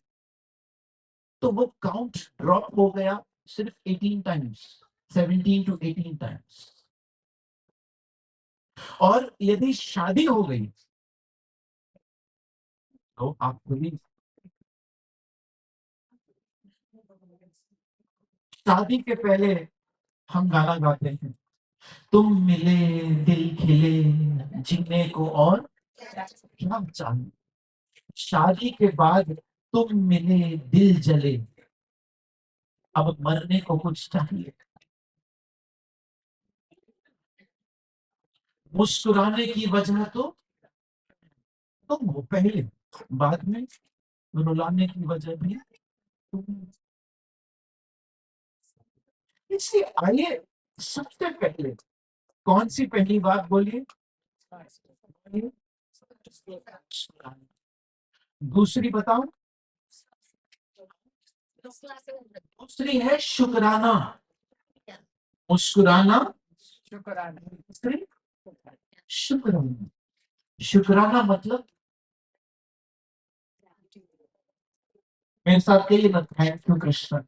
तो वो काउंट ड्रॉप हो गया, सिर्फ 18 टाइम्स, 17 टू 18 टाइम्स। और यदि शादी हो गई तो आपको भी, शादी के पहले हम गाना गाते हैं, तुम मिले दिल खिले जीने को और क्या चाहिए। शादी के बाद तुम मिले दिल जले, अब मरने को कुछ चाहिए। मुस्कुराने की वजह तो तुम हो पहले, बाद में रुलाने की वजह भी तुम। इसलिए आइए सबसे पहले कौन सी पहली बात बोलिए। दूसरी बताओ। दूसरी है शुक्राना। मुस्कुराना, दूसरी शुक्राना। शुक्राना मतलब मेरे साथ कहिए ना, thank you Krishna,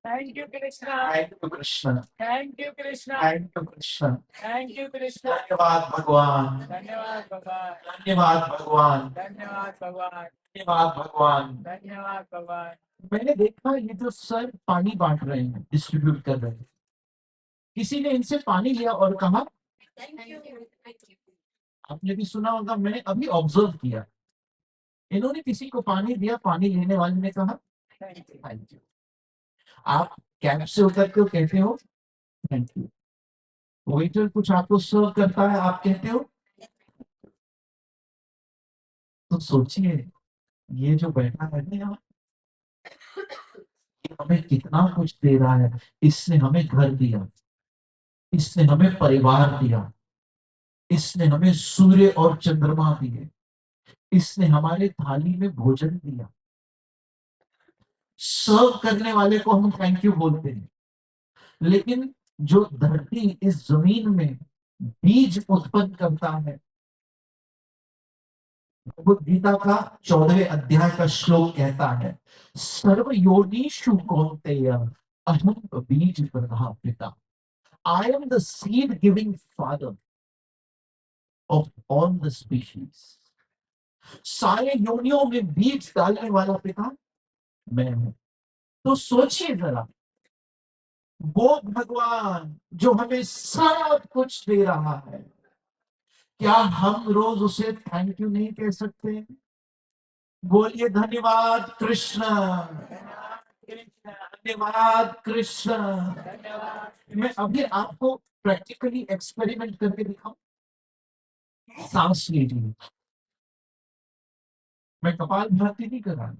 Thank you, Krishna. Thank you Krishna, Thank you, Krishna. Thank you Krishna. Thank you, Krishna. धन्यवाद भगवान, धन्यवाद भगवान. धन्यवाद भगवान, धन्यवाद भगवान. धन्यवाद भगवान। धन्यवाद भगवान. मैंने देखा ये जो सर पानी बांट रहे हैं, डिस्ट्रीब्यूट कर रहे हैं, किसी ने इनसे पानी लिया और कहा, Thank you. Thank you. आपने भी सुना होगा, मैंने अभी ऑब्जर्व किया, इन्होंने किसी को पानी दिया, पानी लेने वाले ने कहा Thank you. Thank you. आप कैब से उतरते हो कहते हो थैंक यू। वेटर कुछ आपको सर्व करता है, आप कहते हो। तो सोचिए ये जो बैठा है ना यहाँ, ये हमें कितना कुछ दे रहा है। इसने हमें घर दिया, इसने हमें परिवार दिया, इसने हमें सूर्य और चंद्रमा दिए, इसने हमारे थाली में भोजन दिया। सर्व करने वाले को हम थैंक यू बोलते हैं, लेकिन जो धरती इस जमीन में बीज उत्पन्न करता है, भगवद गीता का 14वें अध्याय का श्लोक कहता है, सर्व योनिषु कौन्तेय अहम बीज प्रदा पिता। I am the seed giving father of all the species. सारे योनियों में बीज डालने वाला पिता मैं हूं। तो सोचिए जरा, वो भगवान जो हमें सब कुछ दे रहा है, क्या हम रोज उसे थैंक यू नहीं कह सकते। बोलिए धन्यवाद कृष्ण, धन्यवाद कृष्ण। धन्यवाद. मैं अभी आपको प्रैक्टिकली एक्सपेरिमेंट करके दिखाऊं। सांस लीजिए, मैं कपाल भाती नहीं कर रहा,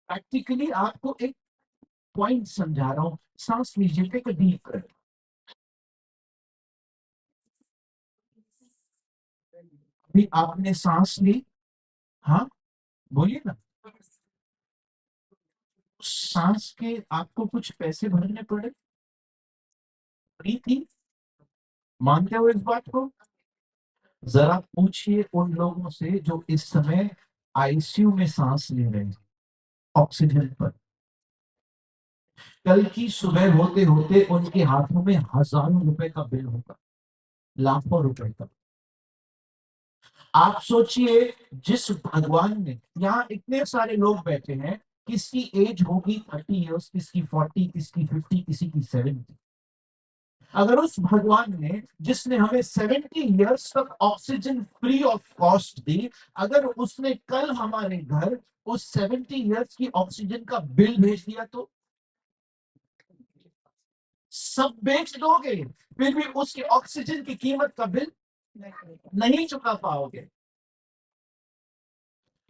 प्रैक्टिकली आपको एक पॉइंट समझा रहा हूं। सांस लीजिए, टेक अ डीप ब्रेथ। अभी आपने सांस ली, हाँ बोलिए ना। सांस के आपको कुछ पैसे भरने पड़े, फ्री थी, मानते हो इस बात को। जरा पूछिए उन लोगों से जो इस समय आईसीयू में सांस ले रहे हैं ऑक्सीजन पर, कल की सुबह होते होते उनके हाथों में हजारों रुपए का बिल होगा, लाखों रुपए का। आप सोचिए, जिस भगवान ने, यहाँ इतने सारे लोग बैठे हैं, किसकी एज होगी 30 इयर्स, किसकी 40, किसकी 50, किसी की 70। अगर उस भगवान ने, जिसने हमें 70 इयर्स तक ऑक्सीजन फ्री ऑफ कॉस्ट दी, अगर उसने कल हमारे घर उस 70 इयर्स की ऑक्सीजन का बिल भेज दिया तो सब बेच दोगे, फिर भी उसकी ऑक्सीजन की कीमत का बिल नहीं चुका पाओगे।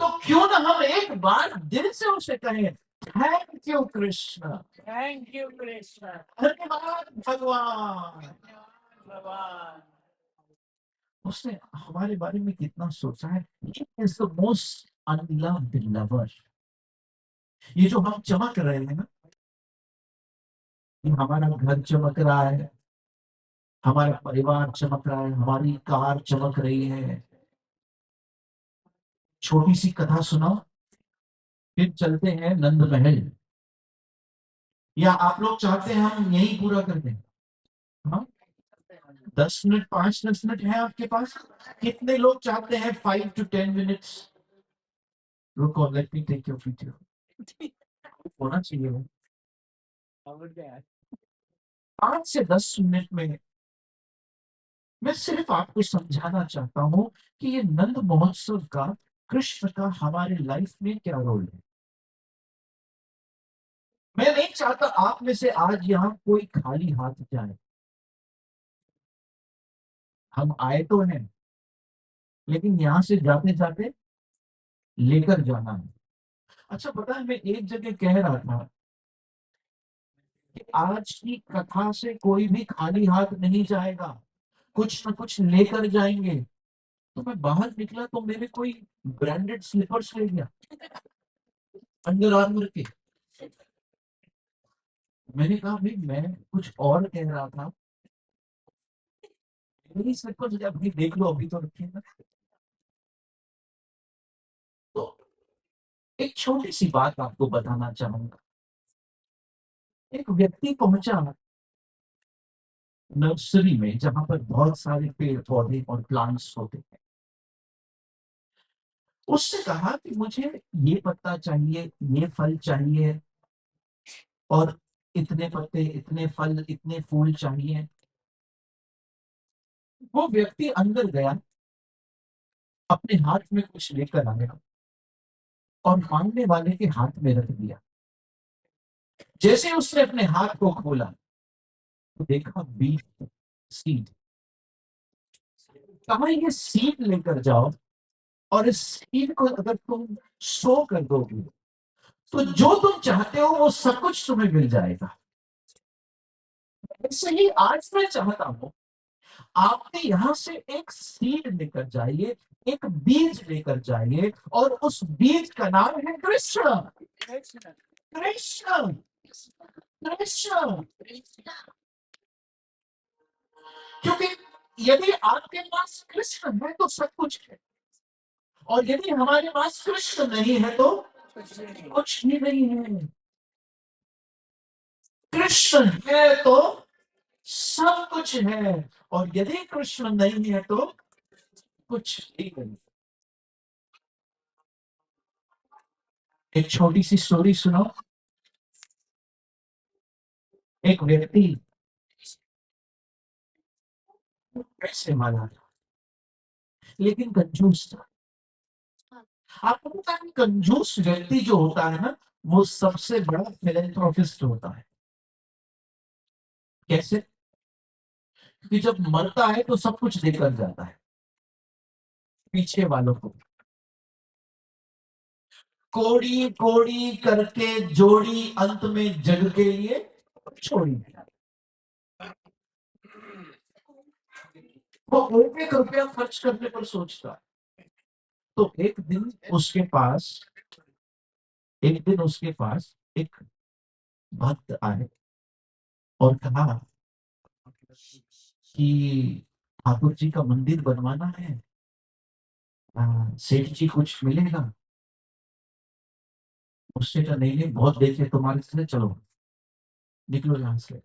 तो क्यों ना हम एक बार दिल से उसे कहें, thank you Krishna, Thank you, Krishna. धन्यवाद भगवान। धन्यवाद भगवान. उसने हमारे बारे में कितना सोचा है। He is the most unloved lover। ये जो हम चमक रहे हैं ना, ये हमारा घर चमक रहा है, हमारा परिवार चमक रहा है, हमारी कार चमक रही है। छोटी सी कथा सुनाओ, फिर चलते हैं नंद महल। या आप लोग चाहते हैं हम यही पूरा कर दें। हाँ, 10 मिनट, 5-10 मिनट है आपके पास। कितने लोग चाहते हैं 5 to 10 मिनट्स। रुको, let me take your video. होना चाहिए वो। How would that? 5 से 10 मिनट में मैं सिर्फ आपको समझाना चाहता हूं कि ये नंद महोत्सव का, कृष्ण का हमारे लाइफ में क्या रोल है। मैं नहीं चाहता आप में से आज यहां कोई खाली हाथ जाए। हम आए तो हैं, लेकिन यहां से जाते जाते लेकर जाना है। अच्छा, पता है, मैं एक जगह कह रहा था कि आज की कथा से कोई भी खाली हाथ नहीं जाएगा, कुछ न कुछ लेकर जाएंगे। तो मैं बाहर निकला तो मेरे कोई ब्रांडेड स्लीपर्स ले गया, अंडर आर्मर के। मैंने कहा भाई, मैं कुछ और कह रहा था, मेरी स्लीपर्स अभी देख लो, अभी तो रखी है ना। तो एक छोटी सी बात आपको बताना चाहूंगा। एक व्यक्ति पहुंचा नर्सरी में, जहां पर बहुत सारे पेड़ पौधे और प्लांट्स होते हैं। उससे कहा कि मुझे ये पत्ता चाहिए, ये फल चाहिए, और इतने पत्ते, इतने फल, इतने फूल चाहिए। वो व्यक्ति अंदर गया, अपने हाथ में कुछ लेकर आया और मांगने वाले के हाथ में रख दिया। जैसे उसने अपने हाथ को खोला तो देखा बीज, सीड। कहा ये सीड लेकर जाओ, और इस सीड को अगर तुम सो कर दोगे तो जो तुम चाहते हो वो सब कुछ तुम्हें मिल जाएगा। ऐसे ही आज मैं चाहता हूं, आपने यहां से एक सीड लेकर जाइए, एक बीज लेकर जाइए, और उस बीज का नाम है कृष्ण। कृष्ण कृष्ण, कृष्ण। क्योंकि यदि आपके पास कृष्ण है तो सब कुछ है, और यदि हमारे पास कृष्ण नहीं है तो कुछ नहीं कुछ भी नहीं है। कृष्ण है तो सब कुछ है, और यदि कृष्ण नहीं है तो कुछ भी नहीं। एक छोटी सी स्टोरी सुनो। एक व्यक्ति पैसे वाला था, लेकिन कंजूस था। आपको पता है, कंजूस व्यक्ति जो होता है ना, वो सबसे बड़ा फिलेंथ्रोपिस्ट होता है। कैसे? कि जब मरता है तो सब कुछ देकर जाता है पीछे वालों को। कोड़ी कोड़ी करके जोड़ी, अंत में जग के लिए छोड़ी। वो एक एक रुपया खर्च करने पर सोचता है। तो एक दिन उसके पास एक भक्त आए और कहा कि ठाकुर जी का मंदिर बनवाना है, सेठ जी कुछ मिलेगा? उससे कहा नहीं नहीं, बहुत देखे तुम्हारे से, चलो निकलो यहां से।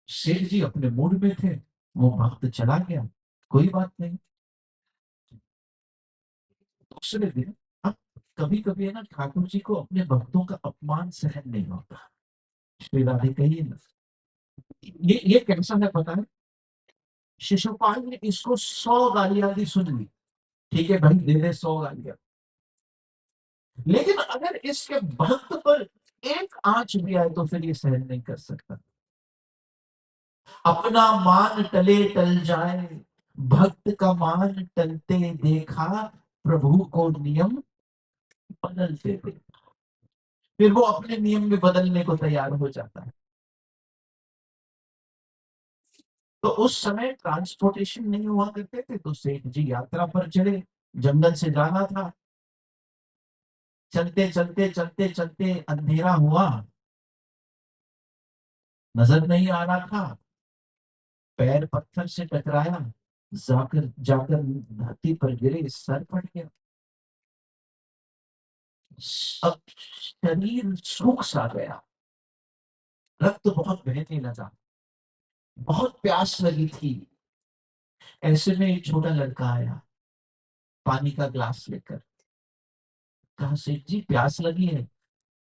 सेठ जी अपने मूड में थे, वो भक्त चला गया, कोई बात नहीं। दूसरे दिन, अब कभी कभी है ना, ठाकुर जी को अपने भक्तों का अपमान सहन नहीं होता। श्री राधे कहिए ना, ये कैसा है पता है? शिशुपाल ने इसको 100 गालियां दी, सुन ली, ठीक है भाई, दे दे 100 गालियां। लेकिन अगर इसके भक्त पर एक आंच भी आए तो फिर ये सहन नहीं कर सकता। अपना मान टले टल जाए, भक्त का मान टलते देखा, प्रभु को नियम बदलते थे। फिर वो अपने नियम में बदलने को तैयार हो जाता है। तो उस समय ट्रांसपोर्टेशन नहीं हुआ करते थे, तो सेठ जी यात्रा पर चले, जंगल से जाना था। चलते चलते चलते चलते अंधेरा हुआ, नजर नहीं आ रहा था, पैर पत्थर से टकराया, जाकर जाकर धरती पर गिरे, सर फट गया। अब शरीर सूख सा गया, रक्त बहुत बहने लगा, बहुत प्यास लगी थी। ऐसे में एक छोटा लड़का आया, पानी का ग्लास लेकर। कहा सेठ जी प्यास लगी है?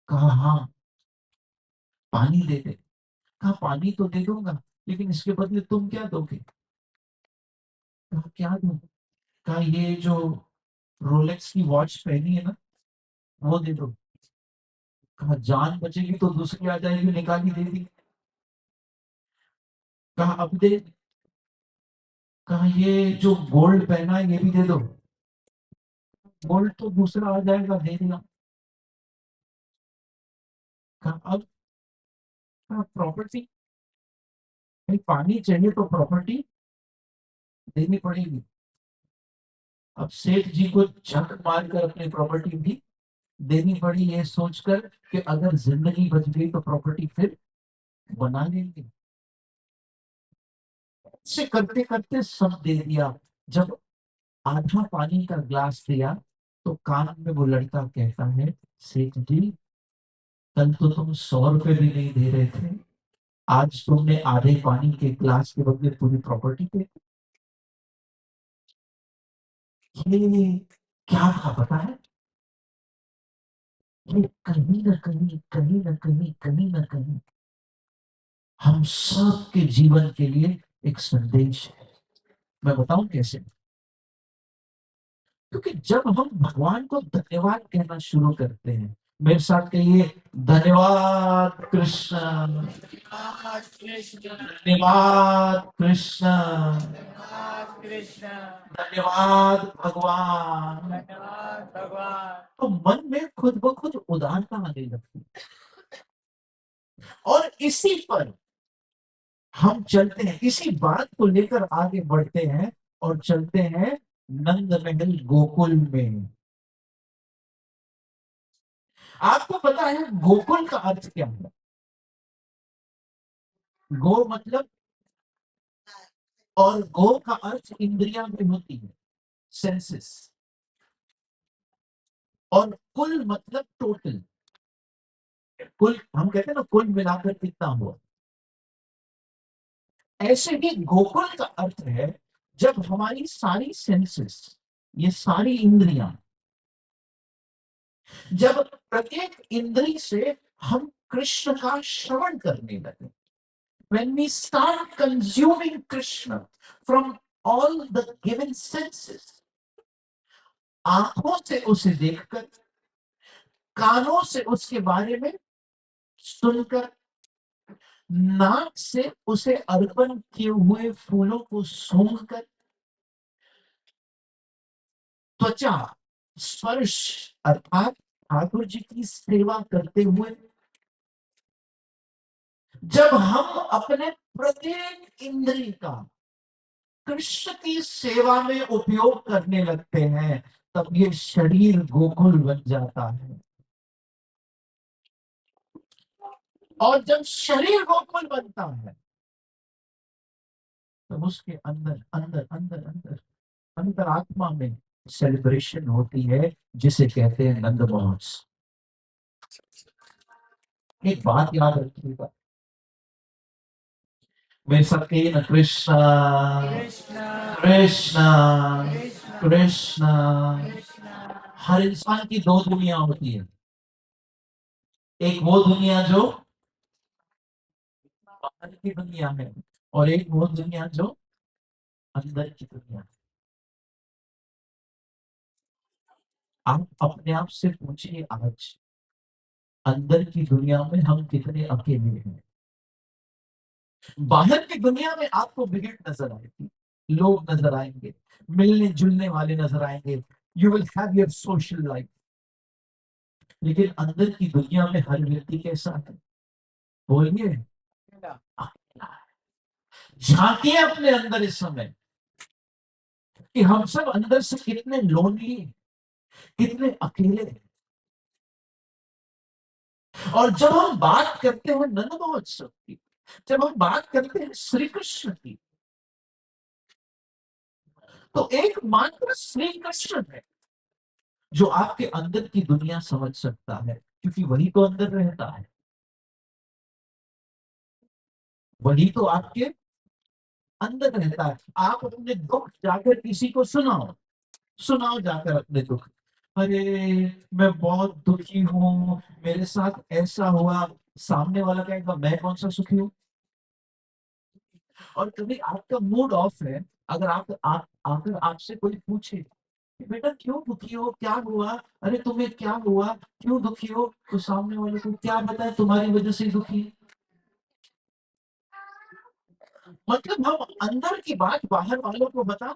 कहा हाँ, पानी दे दे। कहा पानी तो दे दूंगा, लेकिन इसके बदले तुम क्या दोगे? कहा क्या दूं? कहा ये जो रोलेक्स की वॉच पहनी है ना, वो दे दो। कहा जान बचेगी तो दूसरी आ जाएगी, निकाली दे दी। कहा अब दे। कहा ये जो गोल्ड पहना है ये भी दे दो। गोल्ड तो दूसरा आ जाएगा, दे दिया। कहा अब? कहा प्रॉपर्टी, भाई पानी चाहिए तो प्रॉपर्टी देनी पड़ेगी। अब सेठ जी को झक मारकर अपनी प्रॉपर्टी भी देनी पड़ी, ये सोचकर कि अगर जिंदगी बच गई तो प्रॉपर्टी फिर बना लेंगे। से करते करते सब दे दिया। जब आधा पानी का ग्लास दिया तो कान में वो लड़का कहता है, सेठ जी कल तो तुम 100 रुपए भी नहीं दे रहे थे, आज तुमने आधे पानी के ग्लास के बदले पूरी प्रॉपर्टी दे दी। ये क्या था पता है? ये कहीं ना कहीं, कहीं ना कहीं, कहीं ना कहीं हम सब के जीवन के लिए एक संदेश है। मैं बताऊं कैसे? क्योंकि जब हम भगवान को धन्यवाद कहना शुरू करते हैं, मेरे साथ कहिए, धन्यवाद कृष्ण, धन्यवाद कृष्ण, धन्यवाद कृष्ण, धन्यवाद कृष्ण, धन्यवाद भगवान। धन्यवाद भगवान। तो मन में खुद ब खुद उदारता आने लगती है। और इसी पर हम चलते हैं, इसी बात को लेकर आगे बढ़ते हैं और चलते हैं नंद महल गोकुल में। आपको पता है गोकुल का अर्थ क्या है? गो मतलब, और गो का अर्थ इंद्रियां में होती है, सेंसेस। और कुल मतलब टोटल, कुल हम कहते हैं ना कुल मिलाकर कितना हुआ। ऐसे ही गोकुल का अर्थ है जब हमारी सारी सेंसेस, ये सारी इंद्रियां, जब प्रत्येक इंद्री से हम कृष्ण का श्रवण करने लगे, when we start consuming Krishna from all the given senses, आंखों से उसे देखकर, कानों से उसके बारे में सुनकर, नाक से उसे अर्पण किए हुए फूलों को सूंघकर, त्वचा स्पर्श अर्थात ठाकुर जी की सेवा करते हुए, जब हम अपने प्रत्येक इंद्रिय का कृष्ण की सेवा में उपयोग करने लगते हैं, तब ये शरीर गोकुल बन जाता है। और जब शरीर गोकुल बनता है तब उसके अंदर अंदर अंदर अंदर अंतरात्मा में सेलिब्रेशन होती है, जिसे कहते हैं नंद महोत्सव। एक बात याद रखिएगा, मेरे साथ कहिए ना, कृष्णा कृष्ण, कृष्णा कृष्ण, कृष्णा। कृष्ण, हर इंसान की दो दुनिया होती है, एक वो दुनिया जो बाहर की दुनिया है, और एक वो दुनिया जो अंदर की दुनिया है। आप अपने आप से पूछिए, आज अंदर की दुनिया में हम कितने अकेले हैं? बाहर की दुनिया में आपको भीड़ नजर आएगी, लोग नजर आएंगे, मिलने जुलने वाले नजर आएंगे, you will have your social life. लेकिन अंदर की दुनिया में हर व्यक्ति कैसा है? बोलिए, अकेला है। झांकिए अपने अंदर इस समय कि हम सब अंदर से कितने लोनली, कितने अकेले हैं। और जब हम बात करते हैं नंद महोत्सव की, जब हम बात करते हैं श्री कृष्ण की, तो एकमात्र श्री कृष्ण है जो आपके अंदर की दुनिया समझ सकता है, क्योंकि वही तो अंदर रहता है, वही तो आपके अंदर रहता है। आप अपने दुख जाकर किसी को सुनाओ, सुनाओ जाकर अपने दुख, अरे मैं बहुत दुखी हूं, मेरे साथ ऐसा हुआ। सामने वाला कहेगा मैं कौन सा सुखी हूं, और कभी आपका मूड ऑफ है, अगर आपसे कोई पूछे कि बेटा क्यों दुखी हो, क्या हुआ, अरे तुम्हें क्या हुआ, क्यों दुखी हो, तो सामने वाले को क्या बताए तुम्हारी वजह से दुखी है। मतलब हम अंदर की बात बाहर वालों को बता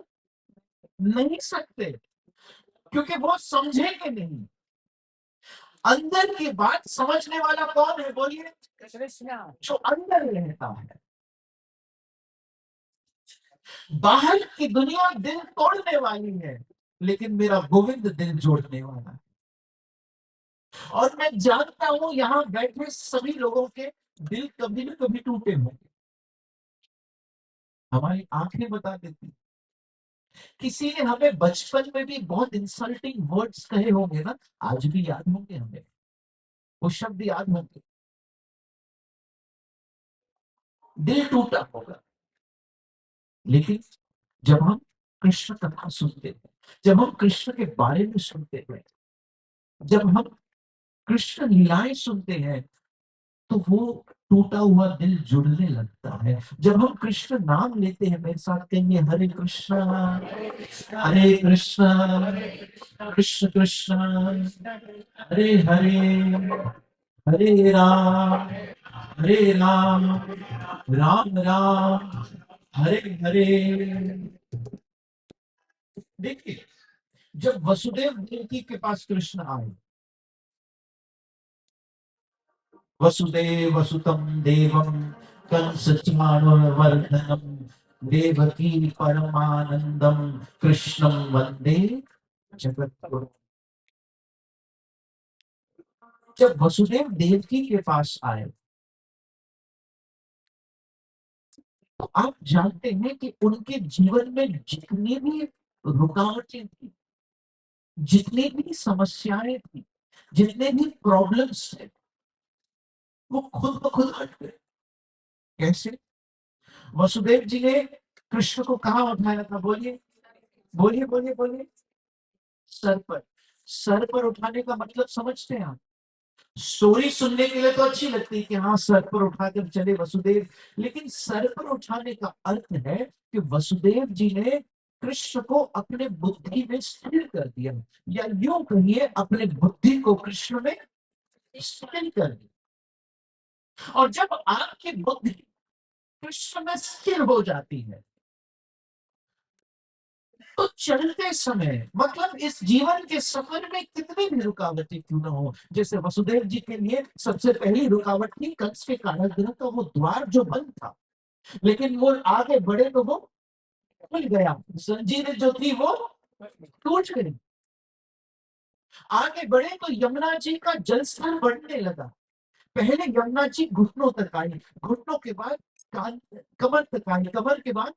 नहीं सकते, क्योंकि वो समझेंगे नहीं। अंदर की बात समझने वाला कौन है बोलिए? कृष्णा। जो अंदर रहता है। बाहर की दुनिया दिल तोड़ने वाली है, लेकिन मेरा गोविंद दिल जोड़ने वाला है। और मैं जानता हूं यहां बैठे सभी लोगों के दिल कभी न कभी टूटे होंगे। हमारी आंखें बता देती, किसी ने हमें बचपन में भी बहुत इंसल्टिंग वर्ड्स कहे होंगे ना, आज भी याद होंगे हमें, वो शब्द याद होंगे, दिल टूटा होगा। लेकिन जब हम कृष्ण कथा सुनते हैं, जब हम कृष्ण के बारे में सुनते हैं, जब हम कृष्ण लीलाएं सुनते हैं, तो वो टूटा हुआ दिल जुड़ने लगता है। जब हम कृष्ण नाम लेते हैं, मेरे साथ कहेंगे हरे कृष्णा हरे कृष्णा कृष्ण कृष्ण हरे हरे हरे हरे राम राम राम हरे हरे। देखिए, जब वसुदेव देवकी के पास कृष्ण आए, वसुदेव वसुतम देवम कंस चाणूरमर्दनम देवकी परमानंदम कृष्णम वंदे जगद्गुरु। जब वसुदेव देवकी के पास आए, तो आप जानते हैं कि उनके जीवन में जितनी भी रुकावटें थी, जितनी भी समस्याएं थी, जितने भी प्रॉब्लम्स थे, वो खुद ब खुद हट गए। कैसे? वसुदेव जी ने कृष्ण को कहाँ उठाया था बोलिए? बोलिए बोलिए बोलिए। सर पर। सर पर उठाने का मतलब समझते हैं आप? स्टोरी सुनने के लिए तो अच्छी लगती है कि हाँ सर पर उठाकर चले वसुदेव, लेकिन सर पर उठाने का अर्थ है कि वसुदेव जी ने कृष्ण को अपने बुद्धि में स्थिर कर दिया, या यूं कहिए अपने बुद्धि को कृष्ण में स्थिर कर दिया। और जब आपकी बुद्धि कृष्ण में स्थिर हो जाती है, तो चलते समय, मतलब इस जीवन के सफर में कितनी भी रुकावटें क्यों ना हो, जैसे वसुदेव जी के लिए सबसे पहली रुकावट थी कंस के कारागृह का वो द्वार जो बंद था, लेकिन वो आगे बढ़े तो वो खुल गया, जंजीरें जो थी वो टूट गई। आगे बढ़े तो यमुना जी का जलस्तर बढ़ने लगा। पहले यमुना जी घुटनों तक आई, घुटनों के बाद कमर तक आई, कमर के बाद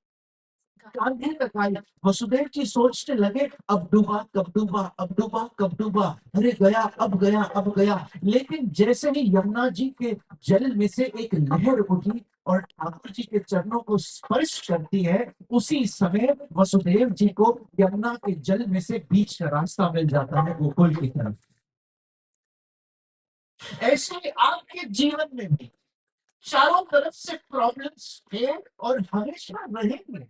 कांधे तक आई। वसुदेव जी सोचने लगे अब डूबा कब डूबा, अब डूबा कब डूबा, अरे गया अब गया अब गया। लेकिन जैसे ही यमुना जी के जल में से एक लहर उठी और ठाकुर जी के चरणों को स्पर्श करती है, उसी समय वसुदेव जी को यमुना के जल में से बीच का रास्ता मिल जाता है गोकुल की तरफ। ऐसे आपके जीवन में भी चारों तरफ से प्रॉब्लम्स थे और हमेशा रहेंगे,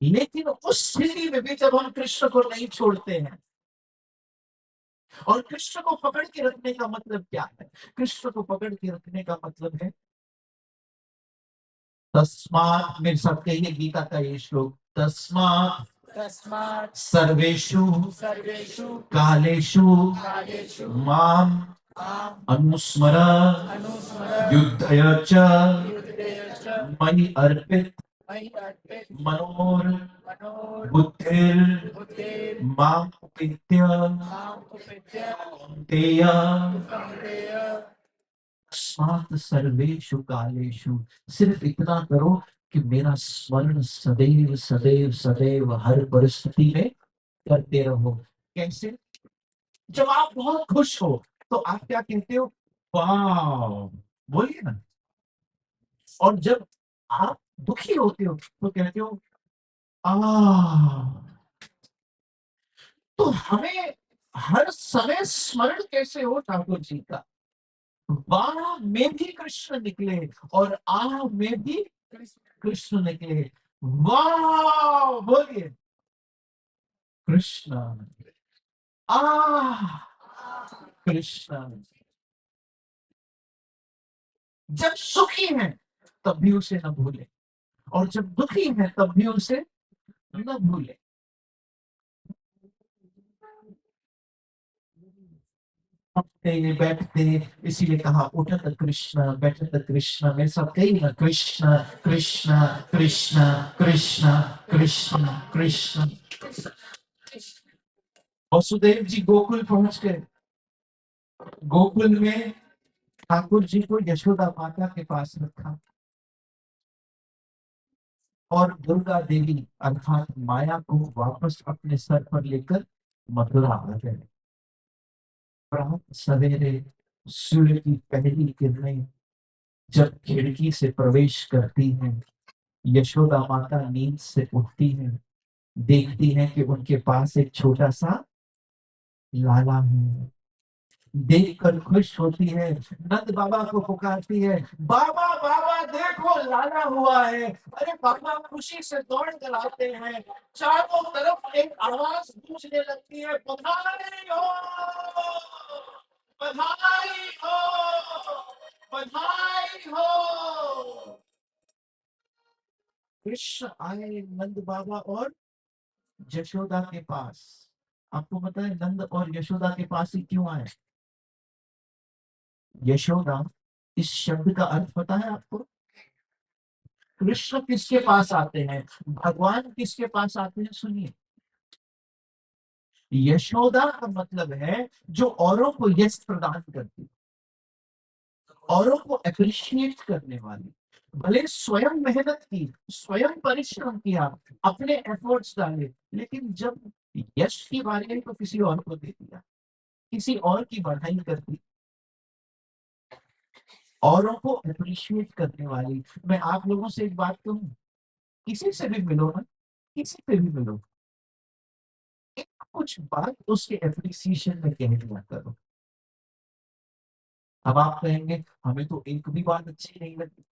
लेकिन उस स्थिति में भी जब हम कृष्ण को नहीं छोड़ते हैं, और कृष्ण को पकड़ के रखने का मतलब क्या है? कृष्ण को पकड़ के रखने का मतलब है तस्मात्, मेरे साथ कहिए गीता का ये श्लोक, तस्मात् तस्मात् सर्वेषु सर्वेषु कालेषु कालेषु माम माम् अनुस्मर अनुस्मर युद्धय च युद्धेय च मयि अर्पित मयि अर्पित मनोर मनोर बुद्धिर बुद्धिर् माम उपैत्य माम् उपैत्य कौन्तेय कौन्तेय तस्मात् सर्वेषु कालेषु। सिर्फ इतना करो कि मेरा स्मरण सदैव सदैव सदैव हर परिस्थिति में करते रहो। कैसे? जब आप बहुत खुश हो तो आप क्या कहते हो? वाह, बोलिए ना। और जब आप दुखी होते हो तो कहते हो आ। तो हमें हर समय स्मरण कैसे हो ठाकुर जी का? वाह में भी कृष्ण निकले और आ में भी कृष्ण निकले। वाह बोलिए कृष्ण, आ कृष्ण। जब सुखी है तब भी उसे न भूले, और जब दुखी है तब भी उसे न भूले। उठते बैठते, इसीलिए कहा उठत कृष्ण बैठत कृष्ण, मेरे साथ कही ना, कृष्ण कृष्ण कृष्ण कृष्ण कृष्ण कृष्ण। वसुदेव जी गोकुल पहुंच गए। गोकुल में ठाकुर जी को यशोदा माता के पास रखा और दुर्गा देवी अर्थात माया को वापस अपने सर पर लेकर मथुरा आ गए। प्रात सवेरे सूर्य की पहली किरणें जब खिड़की से प्रवेश करती हैं, यशोदा माता नींद से उठती हैं, देखती हैं कि उनके पास एक छोटा सा लाला है। देखकर खुश होती है, नंद बाबा को पुकारती है, बाबा बाबा देखो लाला हुआ है। अरे बाबा खुशी से दौड़ कर आते हैं। चारों तरफ एक आवाज गूंजने लगती है, बधाई हो, बधाई हो, बधाई हो। कृष्ण आए नंद बाबा और यशोदा के पास। आपको पता है नंद और यशोदा के पास ही क्यों आए? यशोदा, इस शब्द का अर्थ पता है आपको? कृष्ण किसके पास आते हैं, भगवान किसके पास आते हैं? सुनिए, यशोदा का मतलब है जो औरों को यश प्रदान करती, औरों को अप्रिशिएट करने वाली। भले स्वयं मेहनत की, स्वयं परिश्रम किया, अपने एफर्ट्स डाले, लेकिन जब यश की बारी आई तो किसी और को दे दिया, किसी और की बढ़ाई कर दी, औरों को अप्रिशिएट करने वाली। मैं आप लोगों से एक बात कहूं, किसी से भी मिलो ना, किसी से भी मिलो, एक कुछ बात उसके एप्रिसिएशन में कहने दिया करो। अब आप कहेंगे हमें तो एक भी बात अच्छी नहीं लगी।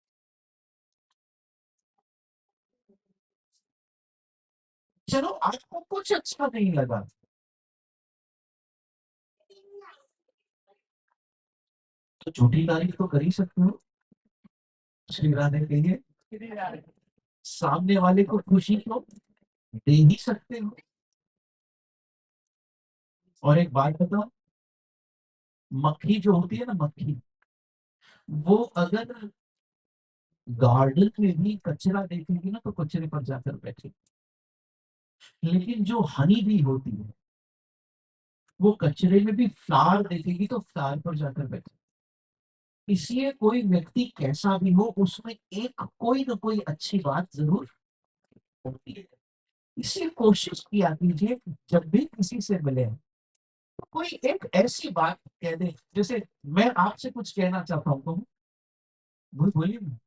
चलो आपको कुछ अच्छा नहीं लगा, तो झूठी तारीफ तो कर ही सकते हो श्री राधे के लिए। सामने वाले को खुशी तो दे ही सकते हो। और एक बात बताओ, मक्खी जो होती है ना, मक्खी, वो अगर गार्डन में भी कचरा देखेगी ना तो कचरे पर जाकर बैठेगी, लेकिन जो हनी बी होती है वो कचरे में भी फ्लावर देखेगी तो फ्लावर पर जाकर बैठेगी। इसलिए कोई व्यक्ति कैसा भी हो, उसमें एक कोई ना कोई अच्छी बात जरूर होती है। इसलिए कोशिश किया कीजिए जब भी किसी से मिले तो कोई एक ऐसी बात कह दे। जैसे मैं आपसे कुछ कहना चाहता हूँ, तो बोलिए ना।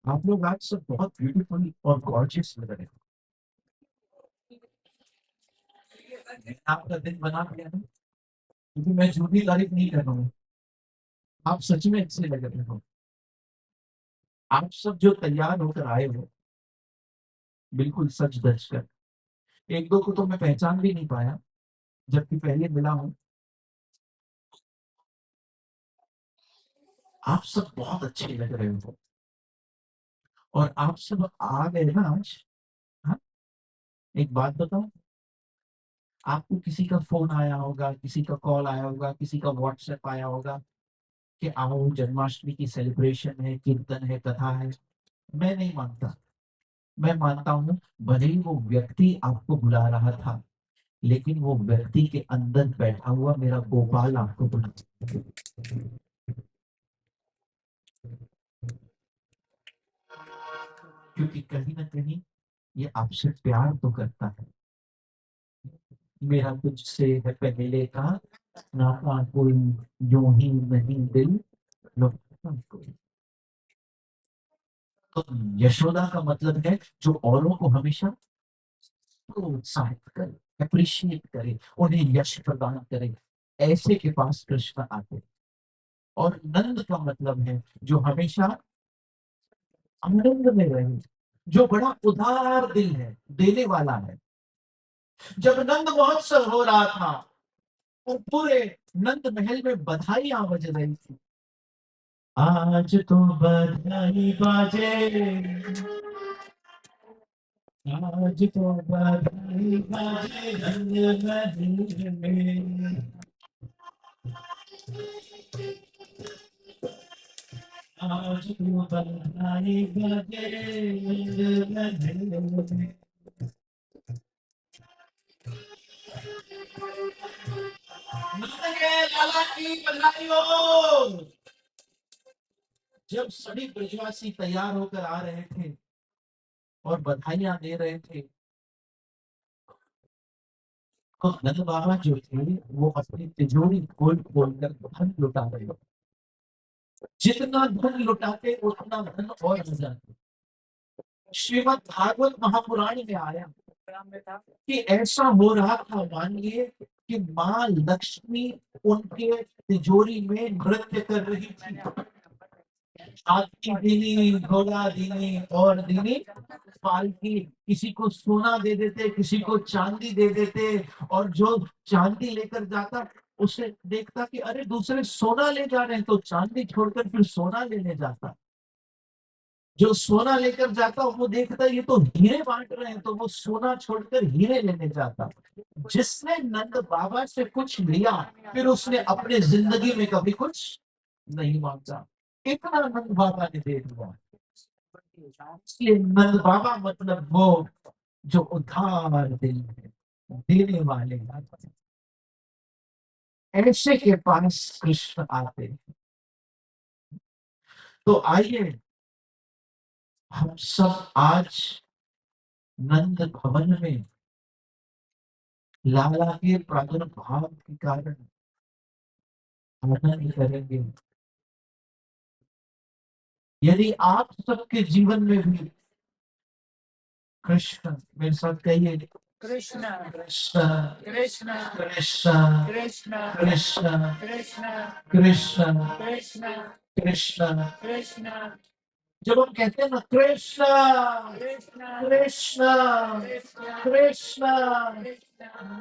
आप लोग आज सब बहुत ब्यूटीफुल और गॉर्जियस लग रहे हैं। मैंने आपका दिन बना दिया ना, क्योंकि मैं झूठी तारीफ नहीं कर रहा हूँ, आप सच में अच्छे लग रहे हो। आप सब जो तैयार होकर आए हो, बिल्कुल सच धज कर। एक दो को तो मैं पहचान भी नहीं पाया, जबकि पहले मिला हूं। आप सब बहुत अच्छे लग रहे हो, और आप सब आ गए ना आज। हाँ, एक बात बताओ, आपको किसी का फोन आया होगा, किसी का कॉल आया होगा, किसी का व्हाट्सएप आया होगा कि आओ जन्माष्टमी की सेलिब्रेशन है, कीर्तन है, कथा है। मैं नहीं मानता। मैं मानता हूँ भले ही वो व्यक्ति आपको बुला रहा था, लेकिन वो व्यक्ति के अंदर बैठा हुआ मेरा गोपाल आपको बुला, क्योंकि कहीं ना कहीं ये आपसे प्यार तो करता है। मेरा तुझसे है पहले का नाता कोई, यूं ही नहीं दिल लुभाता कोई। तो यशोदा का मतलब है जो औरों को हमेशा प्रोत्साहित करे, अप्रिशिएट करे, उन्हें यश प्रदान करे। ऐसे के पास कृष्ण आते। और नंद का मतलब है जो हमेशा आनंद में रहे, जो बड़ा उदार दिल है, देने वाला है। जब नंद महोत्सव हो रहा था और पूरे नंद महल में बधाइयां बज रही थी, आज तो बधाई बाजे, आज तो बधाई बाजे नंद महल में, आज तो बधाई बाजे नंद महल में। नंद के लाला की बधाई हो। जब सभी ब्रजवासी तैयार होकर आ रहे थे और बधाइयां दे रहे थे, तो नंद बाबा जो थे वो अपनी तिजोरी खोल खोल कर धन लुटा रहे थे। जितना धन लुटाते उतना धन और आ जाते। श्रीमद् भागवत महापुराण में आया कि ऐसा हो रहा था, मानिए कि माँ लक्ष्मी उनके तिजोरी में नृत्य कर रही थी। हाथी दीनी, घोड़ा दीनी और दीनी पालकी। किसी को सोना दे देते, किसी को चांदी दे देते, और जो चांदी लेकर जाता उसे देखता कि अरे दूसरे सोना ले जा रहे हैं, तो चांदी छोड़कर फिर सोना लेने जाता। जो सोना लेकर जाता वो देखता ये तो हीरे बांट रहे हैं, तो वो सोना छोड़कर हीरे लेने जाता। जिसने नंद बाबा से कुछ लिया फिर उसने अपने जिंदगी में कभी कुछ नहीं मांगा। इतना नंद बाबा ने दे दिया। इसलिए नंद बाबा मतलब वो जो उधार दिल है, देने वाले हैं। ऐसे के पास कृष्ण आते हैं। तो आइए हम सब आज नंद भवन में लाला के प्रादुर्भाव के कारण आनंद करेंगे। यदि आप सबके जीवन में भी कृष्ण, मेरे साथ कहिए, कृष्ण कृष्ण कृष्ण कृष्ण कृष्ण कृष्ण कृष्ण कृष्ण कृष्ण कृष्ण। कृष्ण जब हम कहते हैं ना कृष्ण कृष्ण कृष्ण कृष्ण कृष्ण, कृष्ण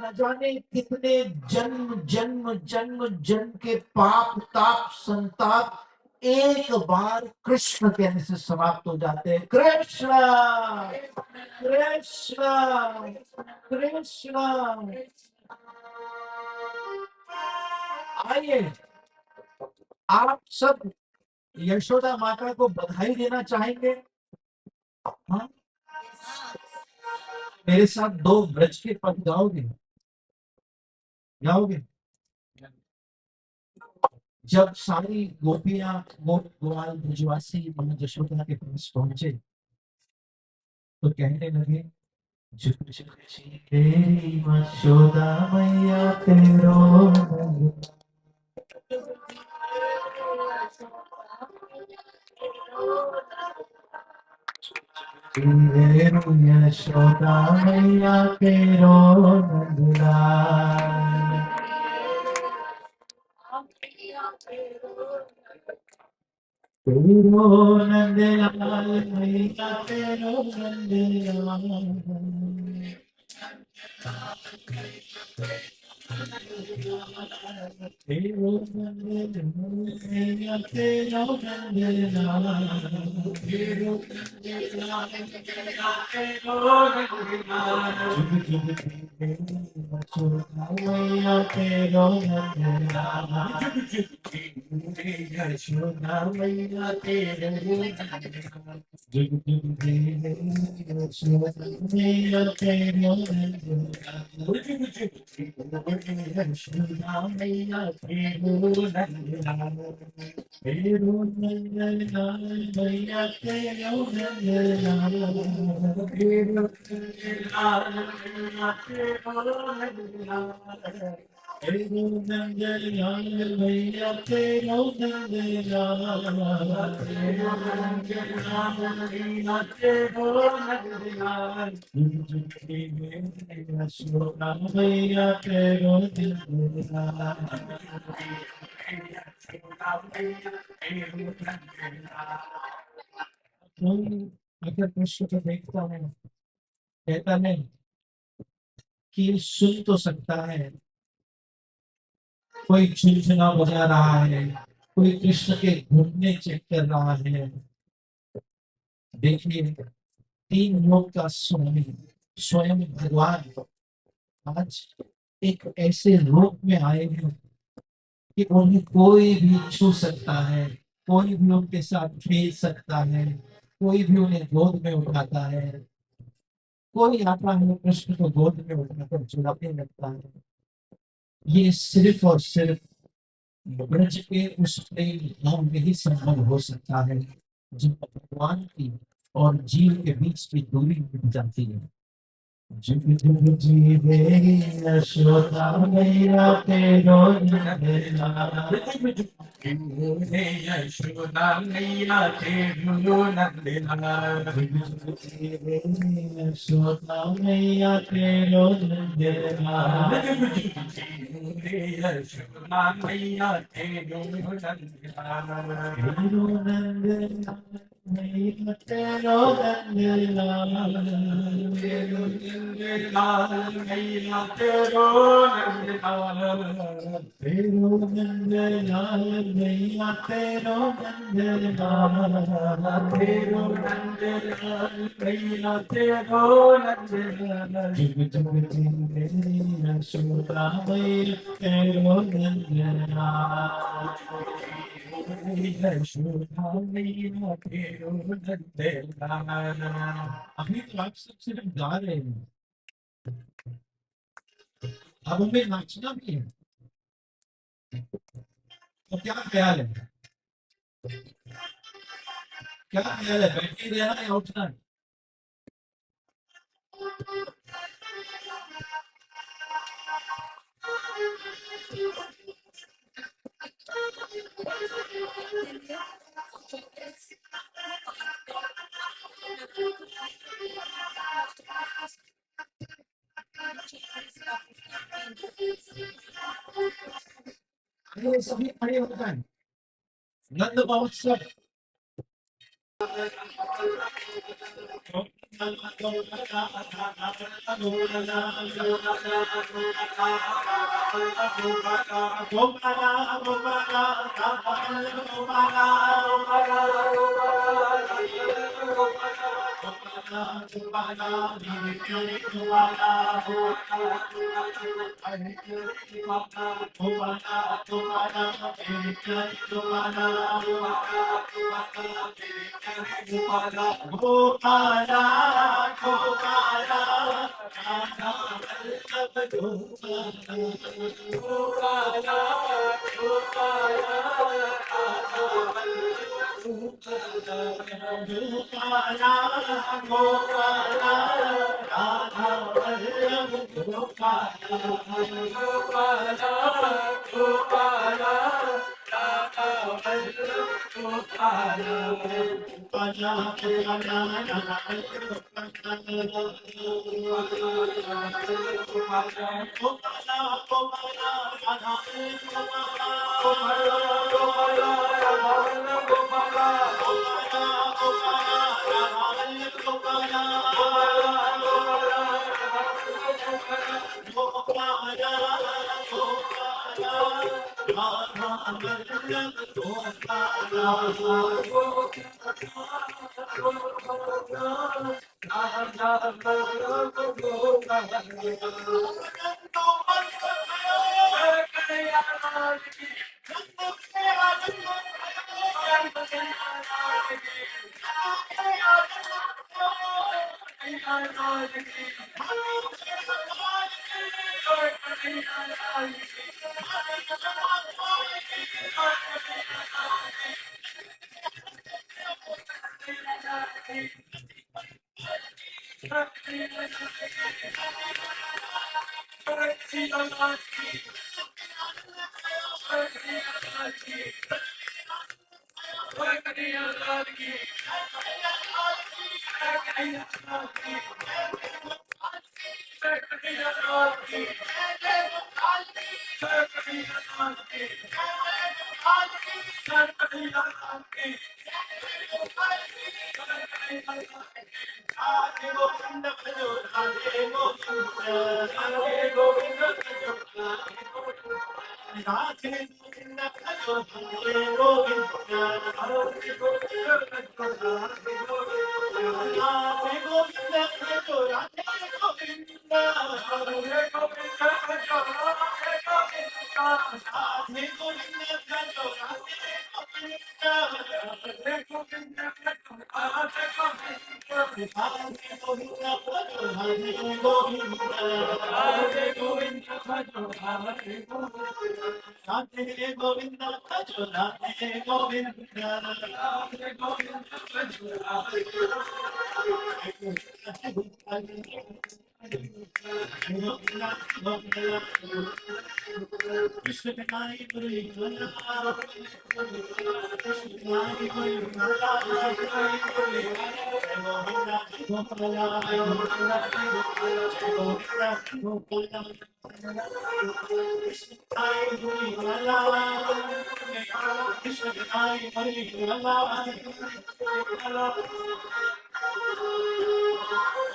न जाने कितने जन्म जन्म जन्म जन्म के पाप ताप संताप एक बार कृष्ण कहने से समाप्त हो जाते हैं। कृष्ण कृष्ण कृष्ण। आइए आप सब यशोदा माता को बधाई देना चाहेंगे? हाँ, मेरे साथ दो ब्रज के पद गाओगे? गाओगे? जब सारी गोपियां गोप ग्वाल ब्रजवासी मां यशोदा के पास पहुंचे तो कहने लगे, झुक झुक जी तेरी यशोदा मैया तेरो यशोदा मैया तेरो नंदलाल। तेरो नंदलाल मैया तेरो नंदलाल। तेरो नंदलाल मैया तेरो नंदलाल। तेरो नंदलाल मैया तेरो नंदलाल। जुग जुग जीवे यशोदा मैया तेरो नंदलाल। जुग जुग जीवे यशोदा मैया तेरो नंदलाल। जुग जुग जीवे यशोदा मैया तेरो नंदलाल। जुग जुग जीवे यशोदा मैया तेरो नंदलाल। तेरो नंदलाल मैया तेरो नंदलाल। तेरो नंदलाल मैया तेरो नंदलाल। तेरो नंदन लाल मैया तेरो नंदन लाल, तेरो नंदन लाल मैया तेरो नंदन लाल, झुमझुमती में यशोदा मैया तेरो नंदन लाल, कोई अगर कृष्ण को देखता है, कहता है कि सुन तो सकता है, कोई झुनझुना बजा रहा है, कोई कृष्ण के घुटने चेक कर रहा है। देखिए, तीन लोक का स्वामी स्वयं भगवान आज एक ऐसे रूप में आए हैं कि उन्हें कोई भी छू सकता है, कोई भी उनके साथ खेल सकता है, कोई भी उन्हें गोद में उठाता है, कोई आता है कृष्ण को गोद में उठाकर झुलाने लगता है। ये सिर्फ और सिर्फ ब्रज के उस प्रेम धाम में ही संभव हो सकता है जब भगवान की और जीव के बीच की दूरी मिट जाती है। जुग जुग जीवे यशोदा मैया तेरो नंदलाल, जुग जुग जीवे यशोदा मैया तेरो नंदलाल, जुग जुग जीवे यशोदा मैया तेरो नंदलाल, जुग जुग जीवे यशोदा मैया तेरो नंदलाल, तेरो नंदलाल मैया तेरो नंदलाल, तेरो नंदलाल मैया तेरो नंदलाल, तेरो नंदलाल मैया तेरो नंदलाल, तेरो नंदलाल मैया तेरो नंदलाल, जुग जुग जीवे यशोदा मैया तेरो नंदलाल, यशोदा मैया तेरो नंदलाल। अभी तो आप सब सिर्फ गा रहे हैं, अब हमें नाचना भी है। तो क्या ख्याल है, क्या ख्याल है, बैठे रहना या उठना है? ये सभी खड़े हो जाएं, नंद महोत्सव। गोपाला गोपाला राधा वल्लभ गोपाला, गोपाला गोपाला राधा वल्लभ गोपाला, गोपाला गोपाला राधा वल्लभ गोपाला, गोपाला गोपाला राधा वल्लभ गोपाला, गोपाला गोपाला राधा वल्लभ गोपाला, गोपाला गोपाला राधा वल्लभ गोपाला, गोपाला गोपाला राधा वल्लभ गोपाला, गोपाला गोपाला राधा वल्लभ गोपाला, गोपाला गोपाला राधा वल्लभ गोपाला, गोपाला गोपाला राधा वल्लभ गोपाला, राधा वल्लभ गोपाला।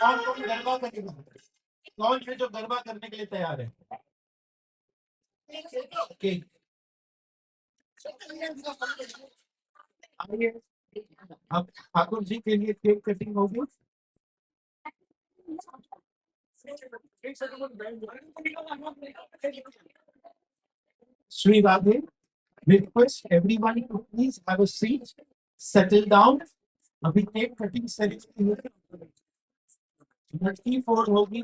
कौन गरबा करेगा? कौन है जो गरबा करने के लिए तैयार है? Okay. आइए, अब ठाकुर जी के लिए केक कटिंग होगी। Sri Radhe, request everyone to please have a seat, settle down. अभी केक कटिंग सेरेमनी लड़की फोड़ होगी।